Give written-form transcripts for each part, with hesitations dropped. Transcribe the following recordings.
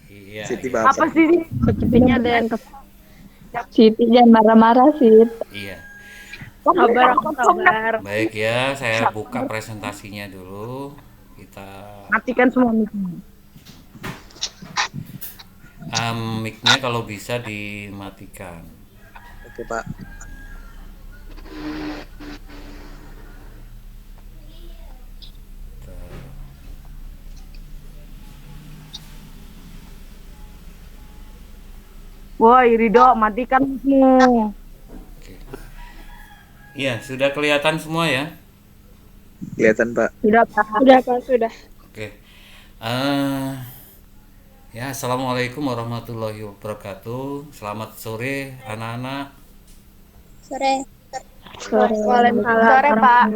Iya, Siti iya. baper. Apa sih? Sepertinya ada yang Siti jangan marah-marah, Sit. Iya. Sabar, aku sabar. Baik ya, saya buka presentasinya dulu. Kita Matikan semua mic-nya. mic-nya kalau bisa dimatikan. Oke Pak. Woi, Rido, matikan mic-mu. Oke. Iya, sudah kelihatan semua ya. Kelihatan Pak. Sudah, Pak. Sudah, Pak, sudah. Oke. Eh, ya, assalamualaikum warahmatullahi wabarakatuh. Selamat sore, anak-anak. Sore. Waalaikumsalam. Sore, Pak.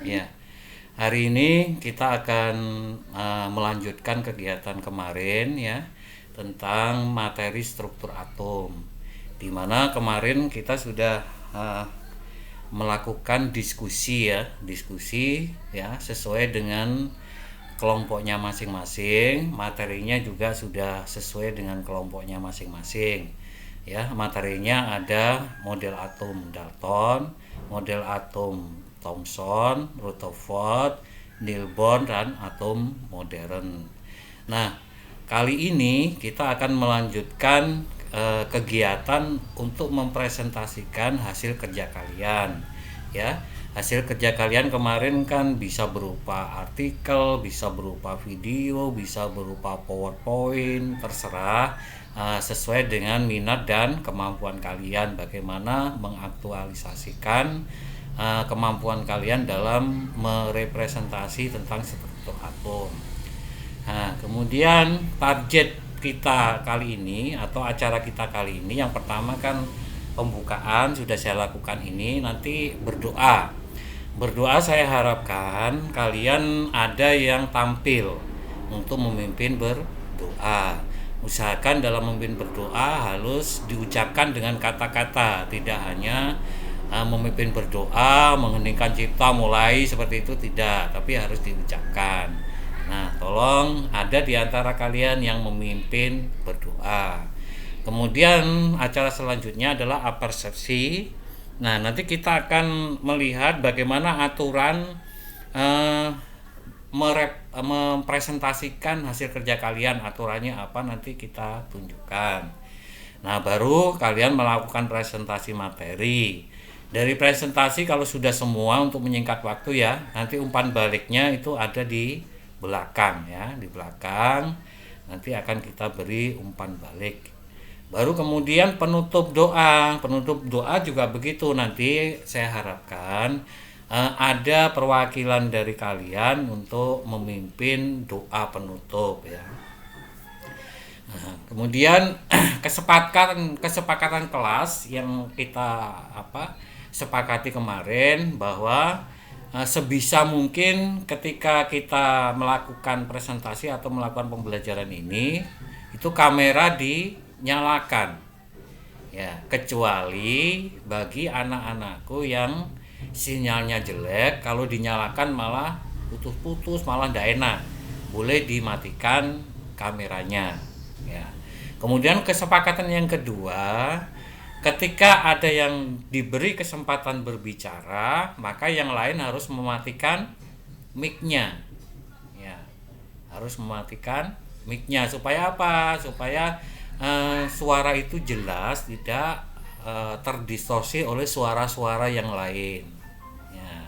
Ya, hari ini kita akan melanjutkan kegiatan kemarin ya tentang materi struktur atom. Di mana kemarin kita sudah melakukan diskusi ya sesuai dengan kelompoknya masing-masing. Materinya juga sudah sesuai dengan kelompoknya masing-masing. Ya, materinya ada model atom Dalton, model atom Thomson, Rutherford, Neil Bohr, dan atom modern. Nah, kali ini kita akan melanjutkan kegiatan untuk mempresentasikan hasil kerja kalian. Ya, hasil kerja kalian kemarin kan bisa berupa artikel, bisa berupa video, bisa berupa PowerPoint, terserah sesuai dengan minat dan kemampuan kalian bagaimana mengaktualisasikan kemampuan kalian dalam merepresentasi tentang struktur atom. Nah, kemudian target kita kali ini atau acara kita kali ini yang pertama kan pembukaan sudah saya lakukan ini, nanti berdoa. Berdoa saya harapkan kalian ada yang tampil untuk memimpin berdoa. Usahakan dalam memimpin berdoa harus diucapkan dengan kata-kata, tidak hanya memimpin berdoa, mengheningkan cipta mulai seperti itu tidak, tapi harus diucapkan. Nah, tolong ada di antara kalian yang memimpin berdoa. Kemudian acara selanjutnya adalah apersepsi. Nah, nanti kita akan melihat bagaimana aturan mempresentasikan hasil kerja kalian. Aturannya apa nanti kita tunjukkan. Nah, baru kalian melakukan presentasi materi. Dari presentasi kalau sudah semua untuk menyingkat waktu ya, nanti umpan baliknya itu ada di belakang ya, di belakang nanti akan kita beri umpan balik. Baru kemudian penutup doa juga begitu, nanti saya harapkan ada perwakilan dari kalian untuk memimpin doa penutup ya. Nah, kemudian kesepakatan kelas yang kita sepakati kemarin bahwa sebisa mungkin ketika kita melakukan presentasi atau melakukan pembelajaran ini itu kamera dinyalakan ya, kecuali bagi anak-anakku yang sinyalnya jelek, kalau dinyalakan malah putus-putus, malah tidak enak, boleh dimatikan kameranya ya. Kemudian kesepakatan yang kedua, ketika ada yang diberi kesempatan berbicara, maka yang lain harus mematikan mic-nya. Ya, harus mematikan mic-nya supaya apa? Supaya suara itu jelas, tidak terdistorsi oleh suara-suara yang lain. Ya.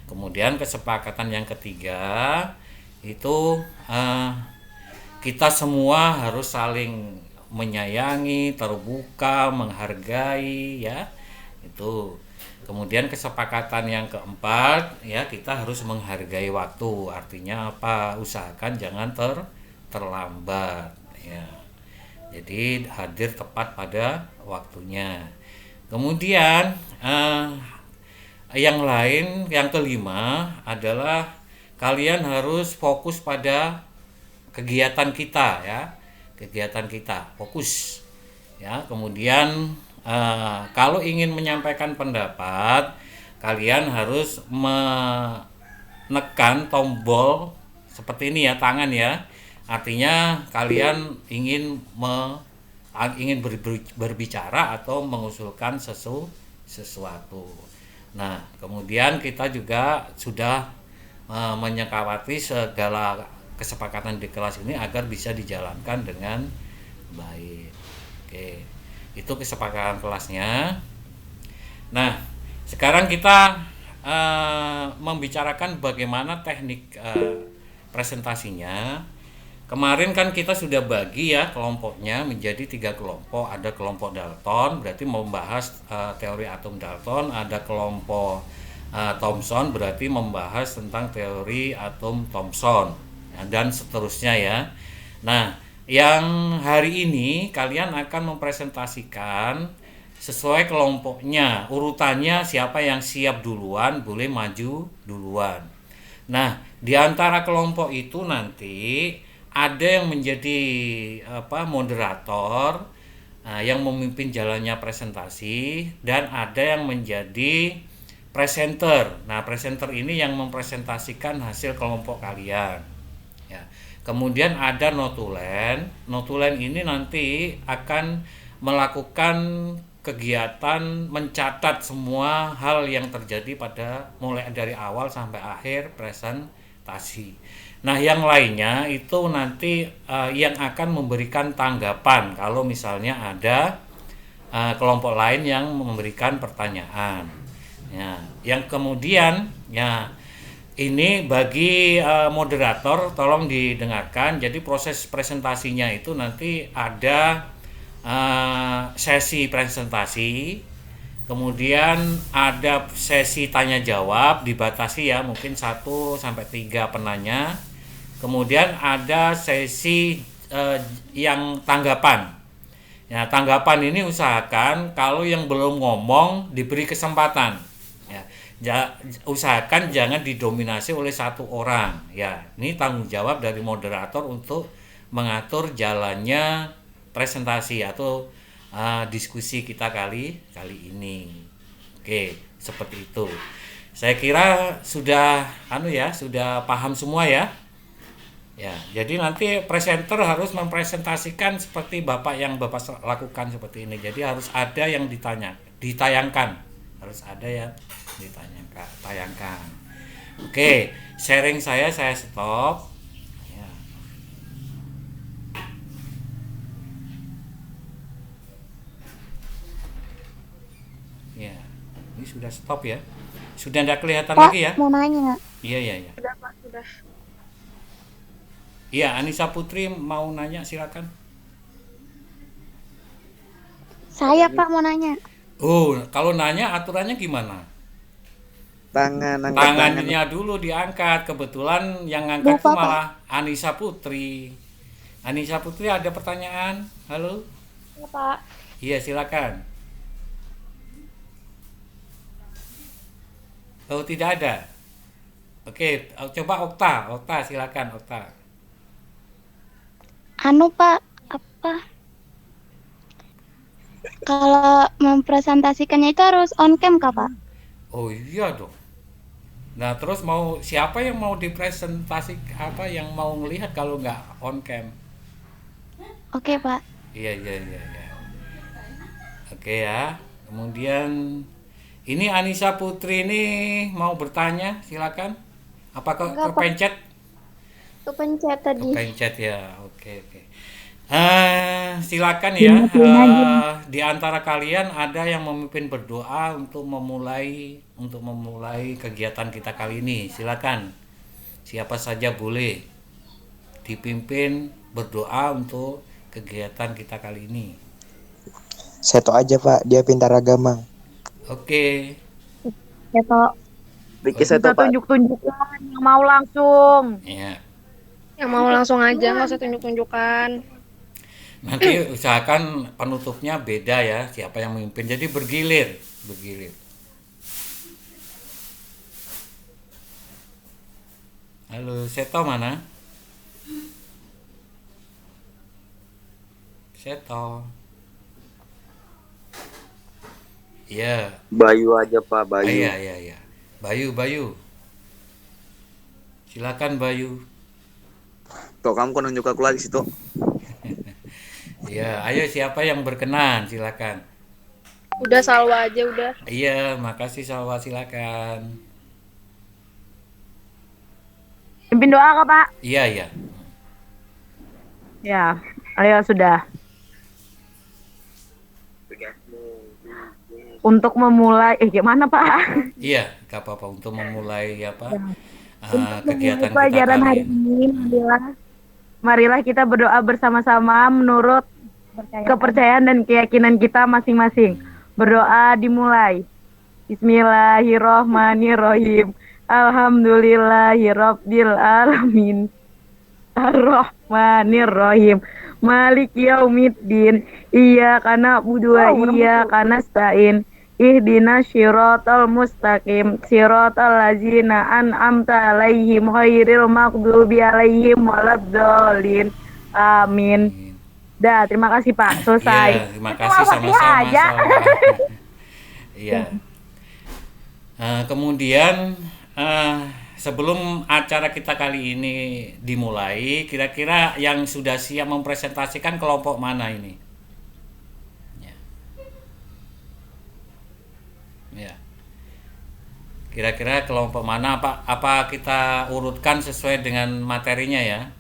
Kemudian kesepakatan yang ketiga itu kita semua harus saling menyayangi, terbuka, menghargai ya. Itu. Kemudian kesepakatan yang keempat ya, kita harus menghargai waktu. Artinya apa? Usahakan jangan terlambat ya. Jadi hadir tepat pada waktunya. Kemudian yang lain, yang kelima adalah kalian harus fokus pada kegiatan kita ya. Kegiatan kita fokus ya. Kemudian kalau ingin menyampaikan pendapat, kalian harus menekan tombol seperti ini ya, tangan ya, Artinya kalian ingin berbicara atau mengusulkan sesuatu. Nah, kemudian kita juga sudah menyepakati segala kesepakatan di kelas ini agar bisa dijalankan dengan baik. Oke, itu kesepakatan kelasnya. Nah, sekarang kita membicarakan bagaimana teknik presentasinya. Kemarin kan kita sudah bagi ya kelompoknya menjadi 3 kelompok. Ada kelompok Dalton, berarti membahas teori atom Dalton. Ada kelompok Thomson, berarti membahas tentang teori atom Thomson, ya, dan seterusnya ya. Nah, yang hari ini kalian akan mempresentasikan sesuai kelompoknya, urutannya siapa yang siap duluan boleh maju duluan. Nah, di antara kelompok itu nanti ada yang menjadi moderator, yang memimpin jalannya presentasi, dan ada yang menjadi presenter. Nah, presenter ini yang mempresentasikan hasil kelompok kalian. Ya. Kemudian ada notulen. Notulen ini nanti akan melakukan kegiatan mencatat semua hal yang terjadi pada mulai dari awal sampai akhir presentasi. Nah, yang lainnya itu nanti yang akan memberikan tanggapan kalau misalnya ada kelompok lain yang memberikan pertanyaan. Ya, yang kemudian ya ini bagi moderator tolong didengarkan. Jadi proses presentasinya itu nanti ada sesi presentasi, kemudian ada sesi tanya jawab dibatasi ya mungkin 1 sampai 3 penanya. Kemudian ada sesi yang tanggapan. Ya, tanggapan ini usahakan kalau yang belum ngomong diberi kesempatan. Ya, usahakan jangan didominasi oleh 1 orang. Ya, ini tanggung jawab dari moderator untuk mengatur jalannya presentasi atau diskusi kita kali ini. Oke, seperti itu. Saya kira sudah sudah paham semua ya. Ya, jadi nanti presenter harus mempresentasikan seperti Bapak yang Bapak lakukan seperti ini. Jadi harus ada yang ditayangkan. Harus ada yang tayangkan. Oke, sharing saya stop. Ya. Ya, ini sudah stop ya. Sudah tidak kelihatan Pak, lagi ya? mau nanya. Iya. Sudah, Pak, sudah. Iya, Anissa Putri mau nanya, silakan. Saya Pak mau nanya. Oh, kalau nanya aturannya gimana? Angkat tangan. Tangannya dulu diangkat. Kebetulan yang ngangkat itu Bapak, malah Anissa Putri. Anissa Putri ada pertanyaan? Halo? Ya, Pak. Iya, silakan. Oh, tidak ada. Oke, coba Okta silakan Okta. Pak, apa? Kalau mempresentasikannya itu harus on cam kah, Pak? Oh iya dong. Nah, terus siapa yang mau dipresentasi yang mau ngelihat kalau nggak on cam? Oke, Pak. Iya. Oke ya. Kemudian ini Anissa Putri ini mau bertanya, silakan. Apakah Enggak, Pak. kepencet? Kepencet tadi. Kepencet ya. Oke. Silakan ya. Di antara kalian ada yang memimpin berdoa untuk memulai kegiatan kita kali ini. Silakan. Siapa saja boleh dipimpin berdoa untuk kegiatan kita kali ini. Seto aja Pak, dia pintar agama. Oke. Ya, Pak. Riki Kita satu Pak. tunjuk-tunjukkan yang mau langsung. Ya. Yang mau langsung aja, nggak usah tunjuk-tunjukkan. Nanti usahakan penutupnya beda ya, siapa yang memimpin. Jadi bergilir. Halo, Seto mana? Seto. Iya. Bayu aja Pak, Bayu. Iya. Bayu. Silakan Bayu. Tuh kamu kan nunjuk aku lagi sih tuh. Ya, ayo siapa yang berkenan? Silakan. Udah Salwa aja udah. Iya, makasih Salwa, silakan. Pimpin doa kak Pak. Iya, iya. Ya, ayo sudah. Untuk memulai, gimana Pak? Iya, gak apa-apa untuk memulai apa? Untuk Kegiatan memulai kita pelajaran kali hari ini. ini, marilah kita berdoa bersama-sama menurut kepercayaan dan keyakinan kita masing-masing. Berdoa dimulai. Bismillahirrohmanirrohim. Alhamdulillahirabbil alamin. Ar-Rahmanir-Rahim. Malik yaumiddin. Iyyaka na'budu wa iyyaka nasta'in. Ihdinas siratal mustaqim. Siratal ladzina an'amta 'alaihim ghairil maghdubi 'alaihim waladdallin. Amin. Dah, terima kasih Pak. Selesai. Iya, terima kasih sama-sama aja. Salwa. Iya. Kemudian sebelum acara kita kali ini dimulai, kira-kira yang sudah siap mempresentasikan kelompok mana ini? Ya. Ya. Kira-kira kelompok mana? Apa kita urutkan sesuai dengan materinya ya?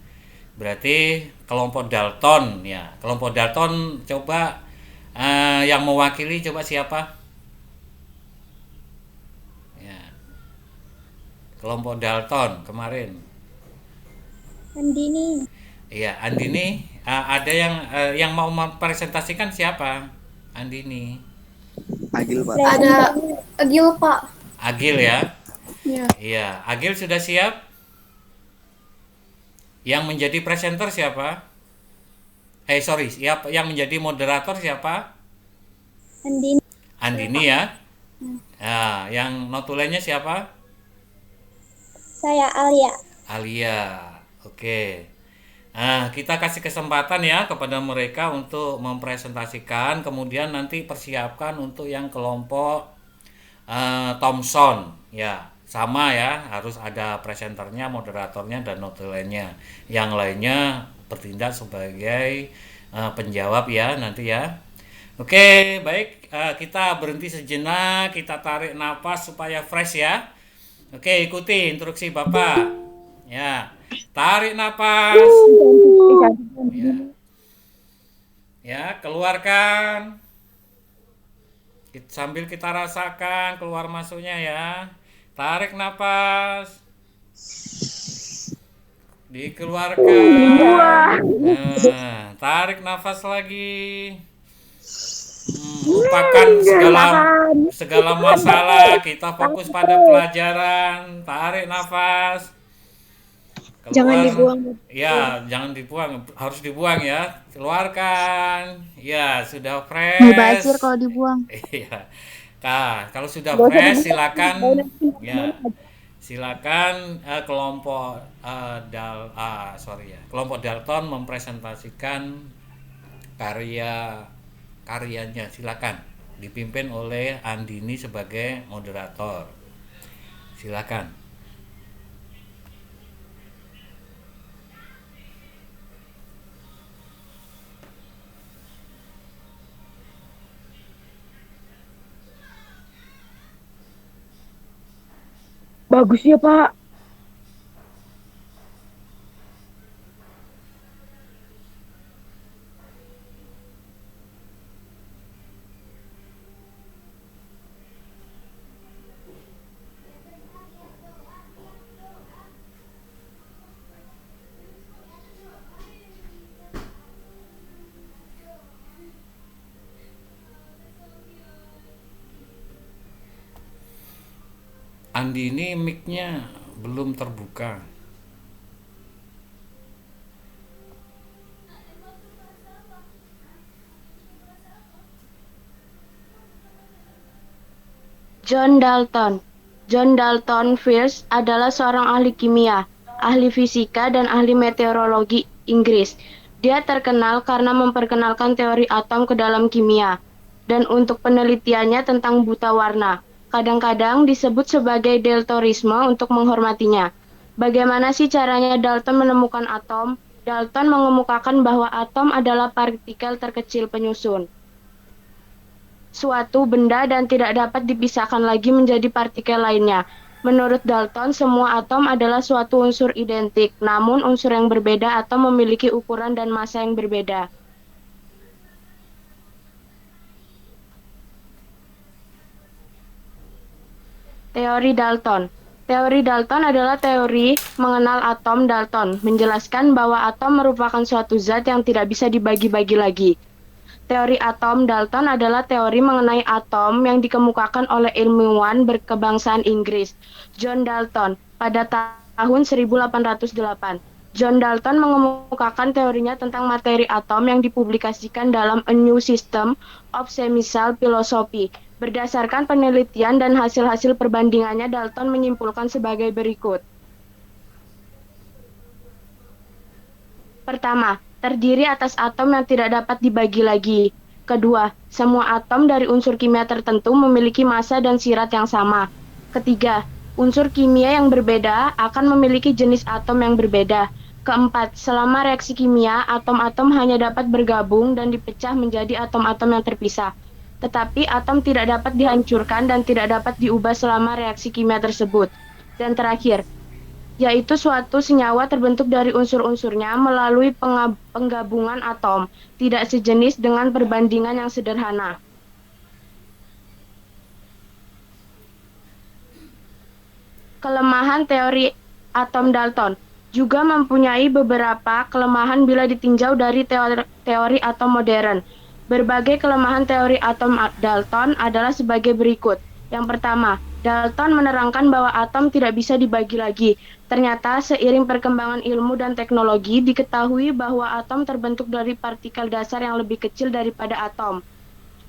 Berarti kelompok Dalton ya. Kelompok Dalton coba yang mewakili coba siapa? Ya. Kelompok Dalton kemarin. Andini. Iya, Andini. Ada yang mau mempresentasikan siapa? Andini. Agil Pak. Ada Agil Pak. Agil ya. Iya. Iya, Agil sudah siap? Yang menjadi presenter siapa? Siapa yang menjadi moderator siapa? Andini. Andini ya. Nah, yang notulennya siapa? Saya Alia. Alia. Oke. Nah, kita kasih kesempatan ya kepada mereka untuk mempresentasikan, kemudian nanti persiapkan untuk yang kelompok Thompson ya. Sama ya, harus ada presenternya, moderatornya, dan notulennya. Yang lainnya bertindak sebagai penjawab ya nanti ya. Oke, baik, kita berhenti sejenak, kita tarik nafas supaya fresh ya. Oke, ikuti instruksi Bapak. Ya, tarik nafas. Ya, ya, keluarkan. Sambil kita rasakan keluar masuknya ya. Tarik nafas. Dikeluarkan. Nah, tarik nafas lagi. Lupakan segala masalah, kita fokus pada pelajaran. Tarik nafas. Keluar. Jangan dibuang. Ya, jangan dibuang, harus dibuang ya. Keluarkan. Ya, sudah fresh. Mubazir kalau dibuang. Iya. Nah, kalau sudah fresh silakan ya. Silakan kelompok kelompok Dalton mempresentasikan karyanya. Silakan dipimpin oleh Andini sebagai moderator. Silakan. Bagus ya Pak. Andini mic-nya belum terbuka. John Dalton. John Dalton First adalah seorang ahli kimia, ahli fisika, dan ahli meteorologi Inggris. Dia terkenal karena memperkenalkan teori atom ke dalam kimia, dan untuk penelitiannya tentang buta warna. Kadang-kadang disebut sebagai deltorisme untuk menghormatinya. Bagaimana sih caranya Dalton menemukan atom? Dalton mengemukakan bahwa atom adalah partikel terkecil penyusun suatu benda dan tidak dapat dipisahkan lagi menjadi partikel lainnya. Menurut Dalton, semua atom adalah suatu unsur identik, namun unsur yang berbeda atau memiliki ukuran dan massa yang berbeda. Teori Dalton. Teori Dalton adalah teori mengenal atom Dalton, menjelaskan bahwa atom merupakan suatu zat yang tidak bisa dibagi-bagi lagi. Teori atom Dalton adalah teori mengenai atom yang dikemukakan oleh ilmuwan berkebangsaan Inggris, John Dalton, pada tahun 1808. John Dalton mengemukakan teorinya tentang materi atom yang dipublikasikan dalam A New System of Chemical Philosophy. Berdasarkan penelitian dan hasil-hasil perbandingannya, Dalton menyimpulkan sebagai berikut. Pertama, terdiri atas atom yang tidak dapat dibagi lagi. Kedua, semua atom dari unsur kimia tertentu memiliki massa dan sirat yang sama. Ketiga, unsur kimia yang berbeda akan memiliki jenis atom yang berbeda. Keempat, selama reaksi kimia, atom-atom hanya dapat bergabung dan dipecah menjadi atom-atom yang terpisah. Tetapi atom tidak dapat dihancurkan dan tidak dapat diubah selama reaksi kimia tersebut. Dan terakhir, yaitu suatu senyawa terbentuk dari unsur-unsurnya melalui penggabungan atom, tidak sejenis dengan perbandingan yang sederhana. Kelemahan teori atom Dalton juga mempunyai beberapa kelemahan bila ditinjau dari teori atom modern. Berbagai kelemahan teori atom Dalton adalah sebagai berikut. Yang pertama, Dalton menerangkan bahwa atom tidak bisa dibagi lagi. Ternyata seiring perkembangan ilmu dan teknologi diketahui bahwa atom terbentuk dari partikel dasar yang lebih kecil daripada atom,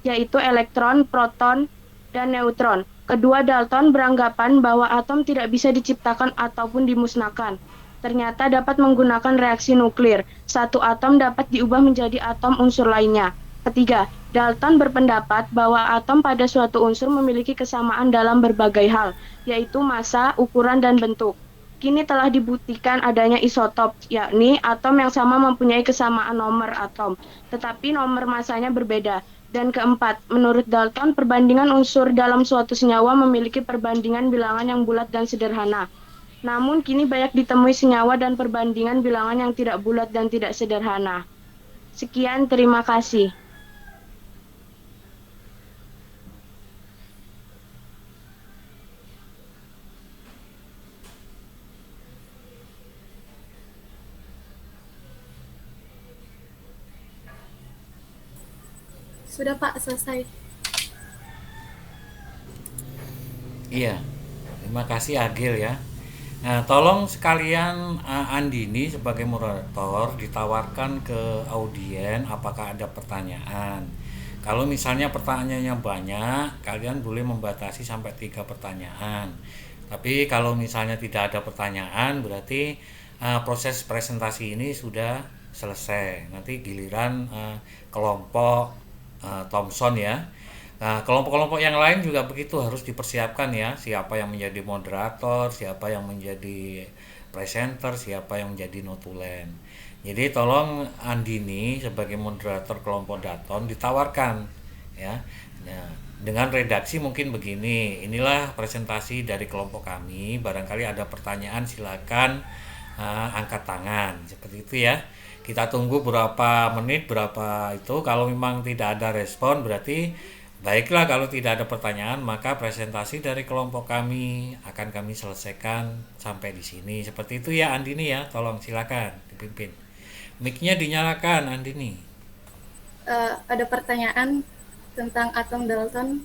yaitu elektron, proton, dan neutron. Kedua, Dalton beranggapan bahwa atom tidak bisa diciptakan ataupun dimusnahkan. Ternyata dapat menggunakan reaksi nuklir. Satu atom dapat diubah menjadi atom unsur lainnya. Ketiga, Dalton berpendapat bahwa atom pada suatu unsur memiliki kesamaan dalam berbagai hal, yaitu massa, ukuran, dan bentuk. Kini telah dibuktikan adanya isotop, yakni atom yang sama mempunyai kesamaan nomor atom, tetapi nomor massanya berbeda. Dan keempat, menurut Dalton, perbandingan unsur dalam suatu senyawa memiliki perbandingan bilangan yang bulat dan sederhana. Namun kini banyak ditemui senyawa dan perbandingan bilangan yang tidak bulat dan tidak sederhana. Sekian, terima kasih. Sudah Pak, selesai. Iya, terima kasih Agil ya. Nah, tolong sekalian Andini sebagai moderator ditawarkan ke audien apakah ada pertanyaan. Kalau misalnya pertanyaannya banyak, kalian boleh membatasi sampai 3 pertanyaan. Tapi kalau misalnya tidak ada pertanyaan, berarti proses presentasi ini sudah selesai. Nanti giliran kelompok Thomson ya. Nah, kelompok-kelompok yang lain juga begitu, harus dipersiapkan ya, siapa yang menjadi moderator, siapa yang menjadi presenter, siapa yang menjadi notulen. Jadi tolong Andini sebagai moderator kelompok Dalton ditawarkan ya. Nah, dengan redaksi mungkin begini, inilah presentasi dari kelompok kami, barangkali ada pertanyaan silakan angkat tangan, seperti itu ya. Kita tunggu berapa menit, berapa itu. Kalau memang tidak ada respon, berarti baiklah. Kalau tidak ada pertanyaan, maka presentasi dari kelompok kami akan kami selesaikan sampai di sini. Seperti itu ya Andini ya. Tolong silakan dipimpin. Mic-nya dinyalakan Andini. Ada pertanyaan tentang atom Dalton.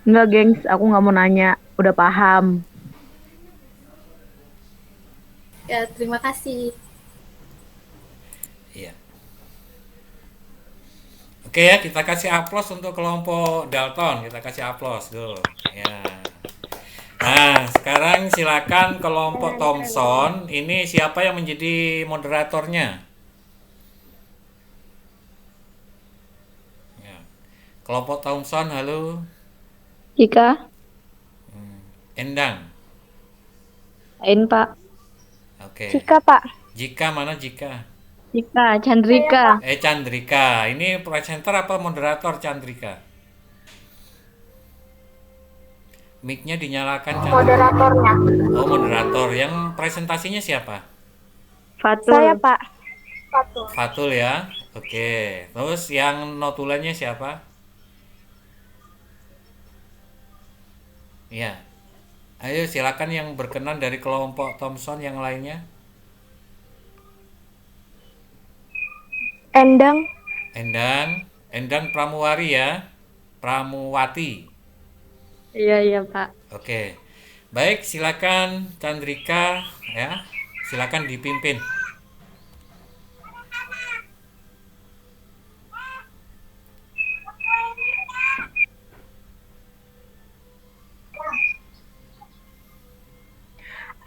Enggak, gengs, aku nggak mau nanya. Udah paham. Ya, terima kasih. Iya. Oke ya, kita kasih aplaus untuk kelompok Dalton. Kita kasih aplaus dulu. Ya. Nah, sekarang silakan kelompok Thomson. Ini siapa yang menjadi moderatornya? Ya. Kelompok Thomson, halo. Jika Endang. Lain, Pak. Oke. Cika, Pak. Jika mana Jika? Cika, Chandrika. Chandrika. Ini presenter apa moderator Chandrika? Mic-nya dinyalakan Chandrika. Moderatornya. Oh, moderator. Yang presentasinya siapa? Fatul. Saya, Pak. Fatul ya. Oke. Terus yang notulennya siapa? Ya. Ayo silakan yang berkenan dari kelompok Thomson yang lainnya. Endang. Endang Pramuwari ya. Pramuwati. Iya, Pak. Oke. Baik, silakan Chandrika ya. Silakan dipimpin.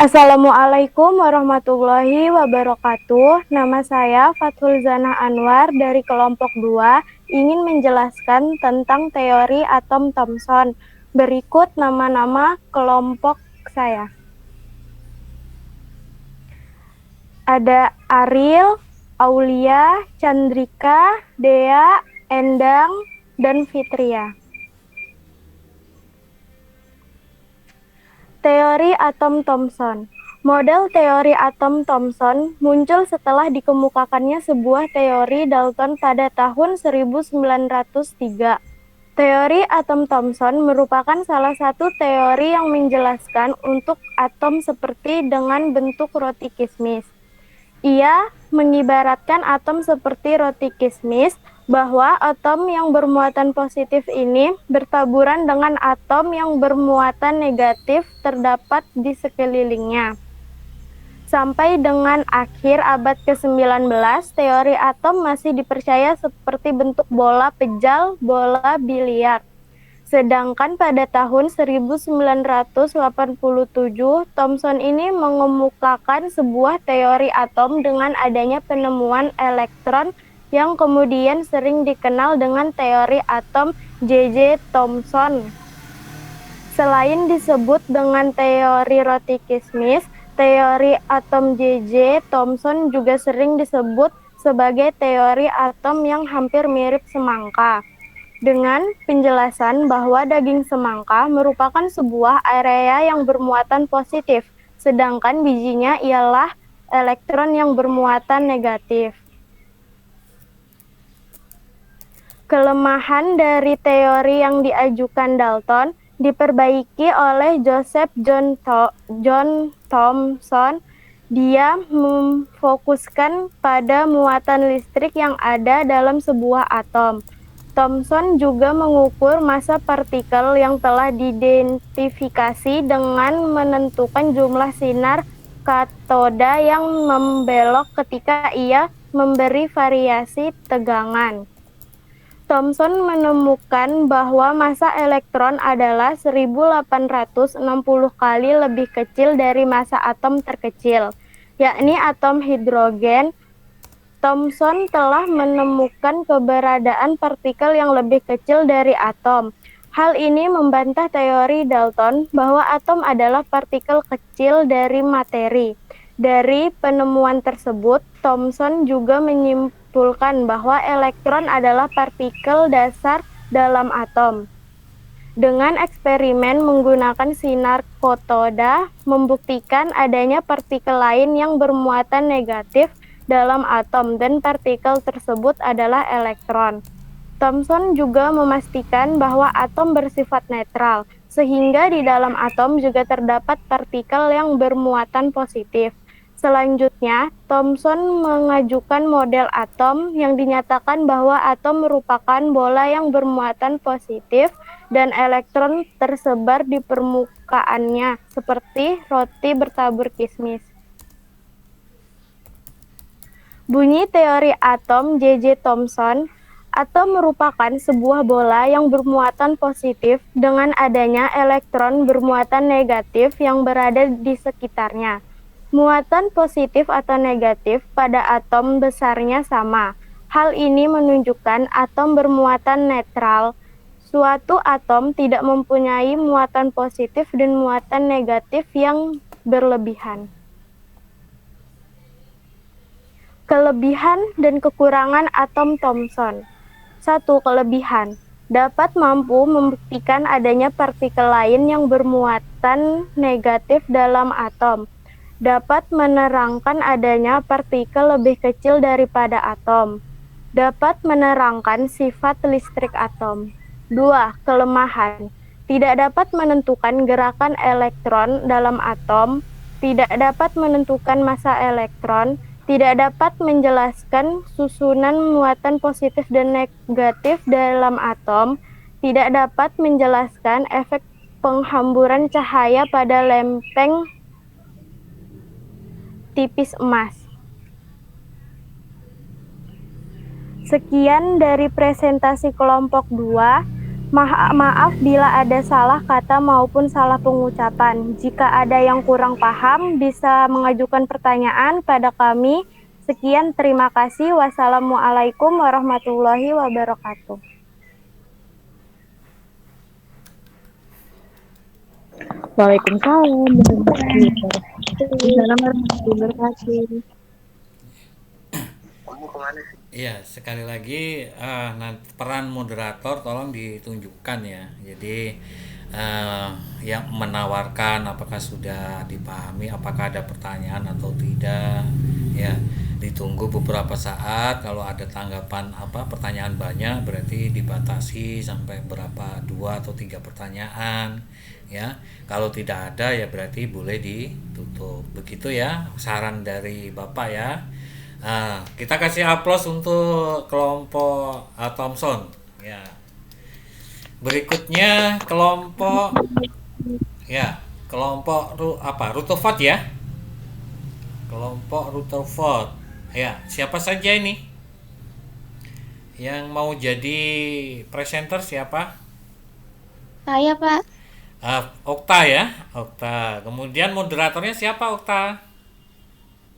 Assalamualaikum warahmatullahi wabarakatuh. Nama saya Fathul Zana Anwar dari kelompok 2 ingin menjelaskan tentang teori atom Thomson. Berikut nama-nama kelompok saya. Ada Ariel, Aulia, Chandrika, Dea, Endang, dan Fitria. Teori atom Thomson. Model teori atom Thomson muncul setelah dikemukakannya sebuah teori Dalton pada tahun 1903. Teori atom Thomson merupakan salah satu teori yang menjelaskan untuk atom seperti dengan bentuk roti kismis. Ia mengibaratkan atom seperti roti kismis, bahwa atom yang bermuatan positif ini bertaburan dengan atom yang bermuatan negatif terdapat di sekelilingnya. Sampai dengan akhir abad ke-19, teori atom masih dipercaya seperti bentuk bola pejal, bola biliar. Sedangkan pada tahun 1987, Thomson ini mengemukakan sebuah teori atom dengan adanya penemuan elektron yang kemudian sering dikenal dengan teori atom J.J. Thomson. Selain disebut dengan teori roti kismis, teori atom J.J. Thomson juga sering disebut sebagai teori atom yang hampir mirip semangka, dengan penjelasan bahwa daging semangka merupakan sebuah area yang bermuatan positif, sedangkan bijinya ialah elektron yang bermuatan negatif. Kelemahan dari teori yang diajukan Dalton diperbaiki oleh Joseph John Thomson. Dia memfokuskan pada muatan listrik yang ada dalam sebuah atom. Thomson juga mengukur massa partikel yang telah diidentifikasi dengan menentukan jumlah sinar katoda yang membelok ketika ia memberi variasi tegangan. Thomson menemukan bahwa massa elektron adalah 1860 kali lebih kecil dari massa atom terkecil, yakni atom hidrogen. Thomson telah menemukan keberadaan partikel yang lebih kecil dari atom. Hal ini membantah teori Dalton bahwa atom adalah partikel kecil dari materi. Dari penemuan tersebut, Thomson juga menyimpulkan bahwa elektron adalah partikel dasar dalam atom. Dengan eksperimen menggunakan sinar katoda, membuktikan adanya partikel lain yang bermuatan negatif dalam atom dan partikel tersebut adalah elektron. Thomson juga memastikan bahwa atom bersifat netral, sehingga di dalam atom juga terdapat partikel yang bermuatan positif. Selanjutnya, Thomson mengajukan model atom yang dinyatakan bahwa atom merupakan bola yang bermuatan positif dan elektron tersebar di permukaannya, seperti roti bertabur kismis. Bunyi teori atom J.J. Thomson, atom merupakan sebuah bola yang bermuatan positif dengan adanya elektron bermuatan negatif yang berada di sekitarnya. Muatan positif atau negatif pada atom besarnya sama. Hal ini menunjukkan atom bermuatan netral. Suatu atom tidak mempunyai muatan positif dan muatan negatif yang berlebihan. Kelebihan dan kekurangan atom Thomson. 1. Kelebihan. Dapat mampu membuktikan adanya partikel lain yang bermuatan negatif dalam atom. Dapat menerangkan adanya partikel lebih kecil daripada atom. Dapat menerangkan sifat listrik atom. 2. Kelemahan. Tidak dapat menentukan gerakan elektron dalam atom. Tidak dapat menentukan massa elektron. Tidak dapat menjelaskan susunan muatan positif dan negatif dalam atom, tidak dapat menjelaskan efek penghamburan cahaya pada lempeng tipis emas. Sekian dari presentasi kelompok 2. Maaf bila ada salah kata maupun salah pengucapan. Jika ada yang kurang paham, bisa mengajukan pertanyaan pada kami. Sekian, terima kasih. Wassalamualaikum warahmatullahi wabarakatuh. Waalaikumsalam warahmatullahi wabarakatuh. Iya, sekali lagi nanti peran moderator tolong ditunjukkan ya. Jadi yang menawarkan apakah sudah dipahami, apakah ada pertanyaan atau tidak. Ya, ditunggu beberapa saat. Kalau ada tanggapan pertanyaan banyak, berarti dibatasi sampai berapa 2 atau 3 pertanyaan. Ya, kalau tidak ada ya berarti boleh ditutup. Begitu ya saran dari Bapak ya. Kita kasih aplaus untuk kelompok Thomson ya. Berikutnya kelompok Rutherford ya. Kelompok Rutherford. Ya, siapa saja ini? Yang mau jadi presenter siapa? Saya, Pak. Okta ya, Okta. Kemudian moderatornya siapa, Okta?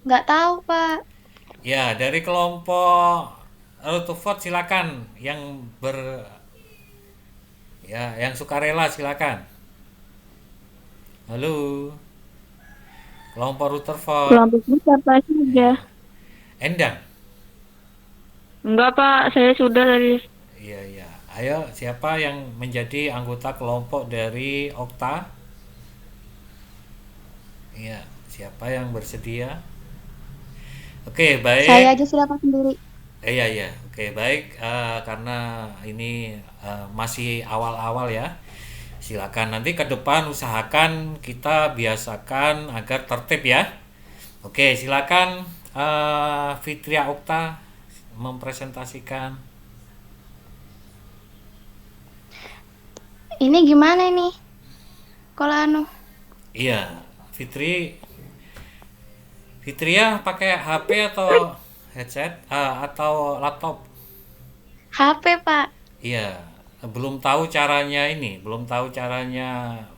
Nggak tahu, Pak. Ya, dari kelompok Rutherford silakan yang yang sukarela silakan. Halo. Kelompok Rutherford. Kelompoknya siapa saja? Endang. Enggak, Pak. Saya sudah tadi. Iya. Ayo, siapa yang menjadi anggota kelompok dari Okta? Iya, siapa yang bersedia? Oke, baik. Saya aja sudah Pak sendiri. Iya. Oke, baik. Karena ini masih awal-awal ya. Silakan nanti ke depan usahakan kita biasakan agar tertib ya. Oke, silakan Fitria Okta mempresentasikan. Ini gimana nih? Kalau Iya, Fitria pakai HP atau headset atau laptop? HP, Pak. Iya, belum tahu caranya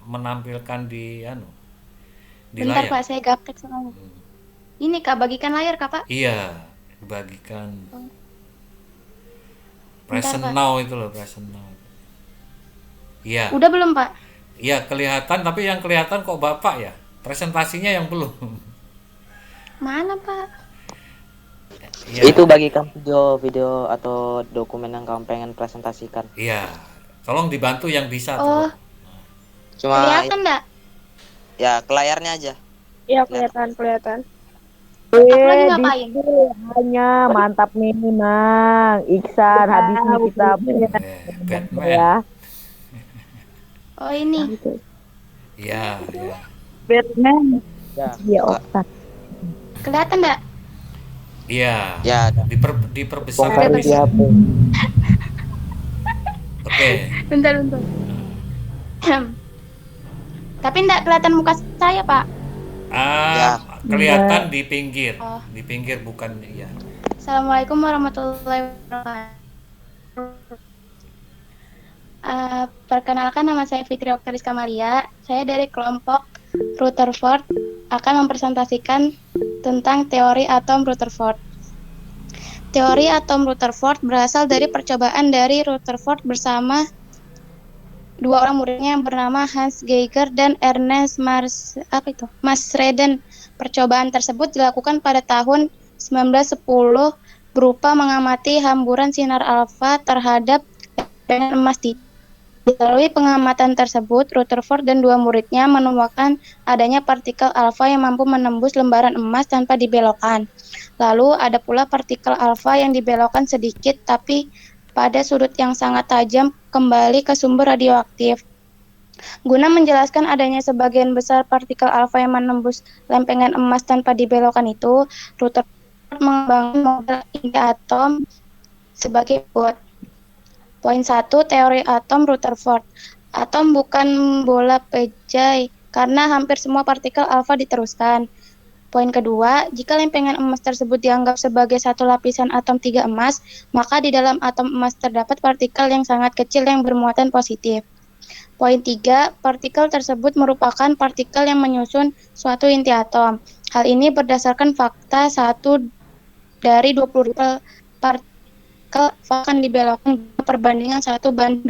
menampilkan di Bentar, layar. Pak, saya gaptek soalnya. Ini, Kak, bagikan layar, Kak, Pak. Iya, bagikan. Bentar, Present Pak. now itu loh, present now. Iya. Udah belum, Pak? Iya, kelihatan, tapi yang kelihatan kok Bapak ya. Presentasinya yang belum. Mana, Pak? Iya. Itu bagikan video atau dokumen yang kamu pengen presentasikan. Iya. Tolong dibantu yang bisa Oh. tuh. Cuma Kelihatan nggak? ya ke layarnya aja. Iya, kelihatan. Aku lagi ngapain? Hanya mantap nih, Mang. Iksan, habis ini kita Batman. ya. Oh, ini. Iya. Batman. Ya. Iya, Okta. Kelihatan nggak? Iya. Ya, ada. Diperbesar. Bongkar di HP. Oke. Bentar. Tapi nggak kelihatan muka saya, Pak. Ya. Kelihatan di pinggir. Oh. Di pinggir bukan ya. Assalamualaikum warahmatullahi wabarakatuh. Perkenalkan, nama saya Fitri Oktaris Kamalia. Saya dari kelompok Rutherford akan mempresentasikan tentang teori atom Rutherford. Teori atom Rutherford berasal dari percobaan dari Rutherford bersama dua orang muridnya yang bernama Hans Geiger dan Ernest Masreden. Percobaan tersebut dilakukan pada tahun 1910 berupa mengamati hamburan sinar alfa terhadap lempengan emas. Melalui pengamatan tersebut, Rutherford dan dua muridnya menemukan adanya partikel alfa yang mampu menembus lembaran emas tanpa dibelokkan. Lalu ada pula partikel alfa yang dibelokkan sedikit tapi pada sudut yang sangat tajam kembali ke sumber radioaktif. Guna menjelaskan adanya sebagian besar partikel alfa yang menembus lempengan emas tanpa dibelokkan itu, Rutherford mengembangkan model inti atom sebagai berikut. Poin 1, teori atom Rutherford. Atom bukan bola pejai karena hampir semua partikel alfa diteruskan. Poin kedua, jika lempengan emas tersebut dianggap sebagai satu lapisan atom 3 emas, maka di dalam atom emas terdapat partikel yang sangat kecil yang bermuatan positif. Poin 3, partikel tersebut merupakan partikel yang menyusun suatu inti atom. Hal ini berdasarkan fakta 1 dari 20.000 partikel akan dibelokkan perbandingan 1:20.000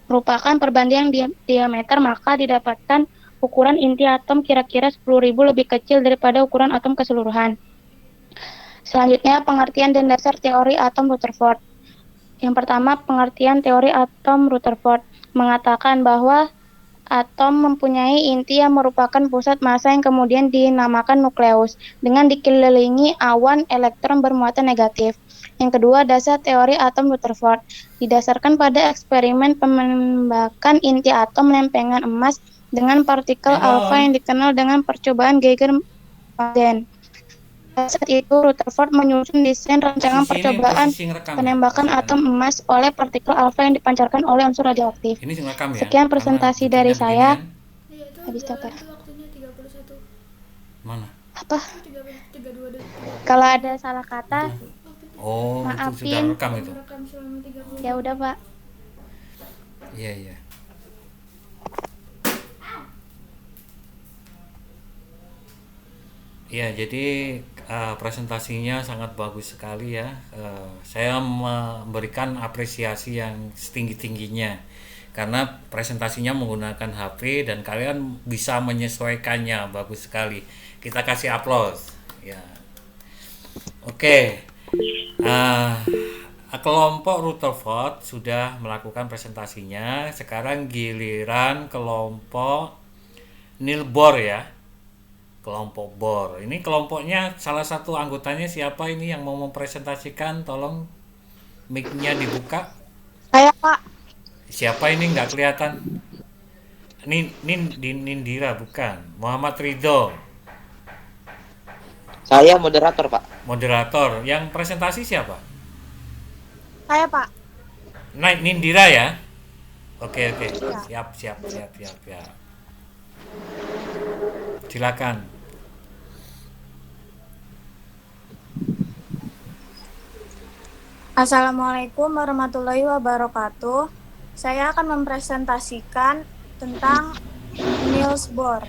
merupakan perbandingan diameter, maka didapatkan ukuran inti atom kira-kira 10.000 lebih kecil daripada ukuran atom keseluruhan. Selanjutnya, pengertian dan dasar teori atom Rutherford. Yang pertama, pengertian teori atom Rutherford mengatakan bahwa atom mempunyai inti yang merupakan pusat massa yang kemudian dinamakan nukleus dengan dikelilingi awan elektron bermuatan negatif. Yang kedua, dasar teori atom Rutherford didasarkan pada eksperimen penembakan inti atom lempengan emas dengan partikel alfa yang dikenal dengan percobaan Geiger-Madden. Saat itu, Rutherford menyusun desain rancangan percobaan penembakan atom emas oleh partikel alfa yang dipancarkan oleh unsur radioaktif. Ini rekam ya? Sekian presentasi dari saya. Iya, itu Habis udah, dokter. itu waktunya 31. Mana? Apa? 32 detik. Kalau ada salah kata, Oh, itu sudah maafin. rekam itu. Merekam selama 30. Ya udah, Pak. Iya, iya. Ya, jadi presentasinya sangat bagus sekali ya. Saya memberikan apresiasi yang setinggi-tingginya karena presentasinya menggunakan HP dan kalian bisa menyesuaikannya bagus sekali. Kita kasih aplaus. Ya. Oke. Kelompok Rutherford sudah melakukan presentasinya. Sekarang giliran kelompok Niels Bohr ya. Kelompok Bohr. Ini kelompoknya salah satu anggotanya siapa ini yang mau mempresentasikan? Tolong mic-nya dibuka. Saya, Pak. Siapa ini nggak kelihatan? Nindira bukan. Muhammad Ridho. Saya moderator, Pak. Moderator. Yang presentasi siapa? Saya, Pak. Nindira ya. Oke. Siap. Silakan. Assalamualaikum warahmatullahi wabarakatuh. Saya akan mempresentasikan tentang Niels Bohr.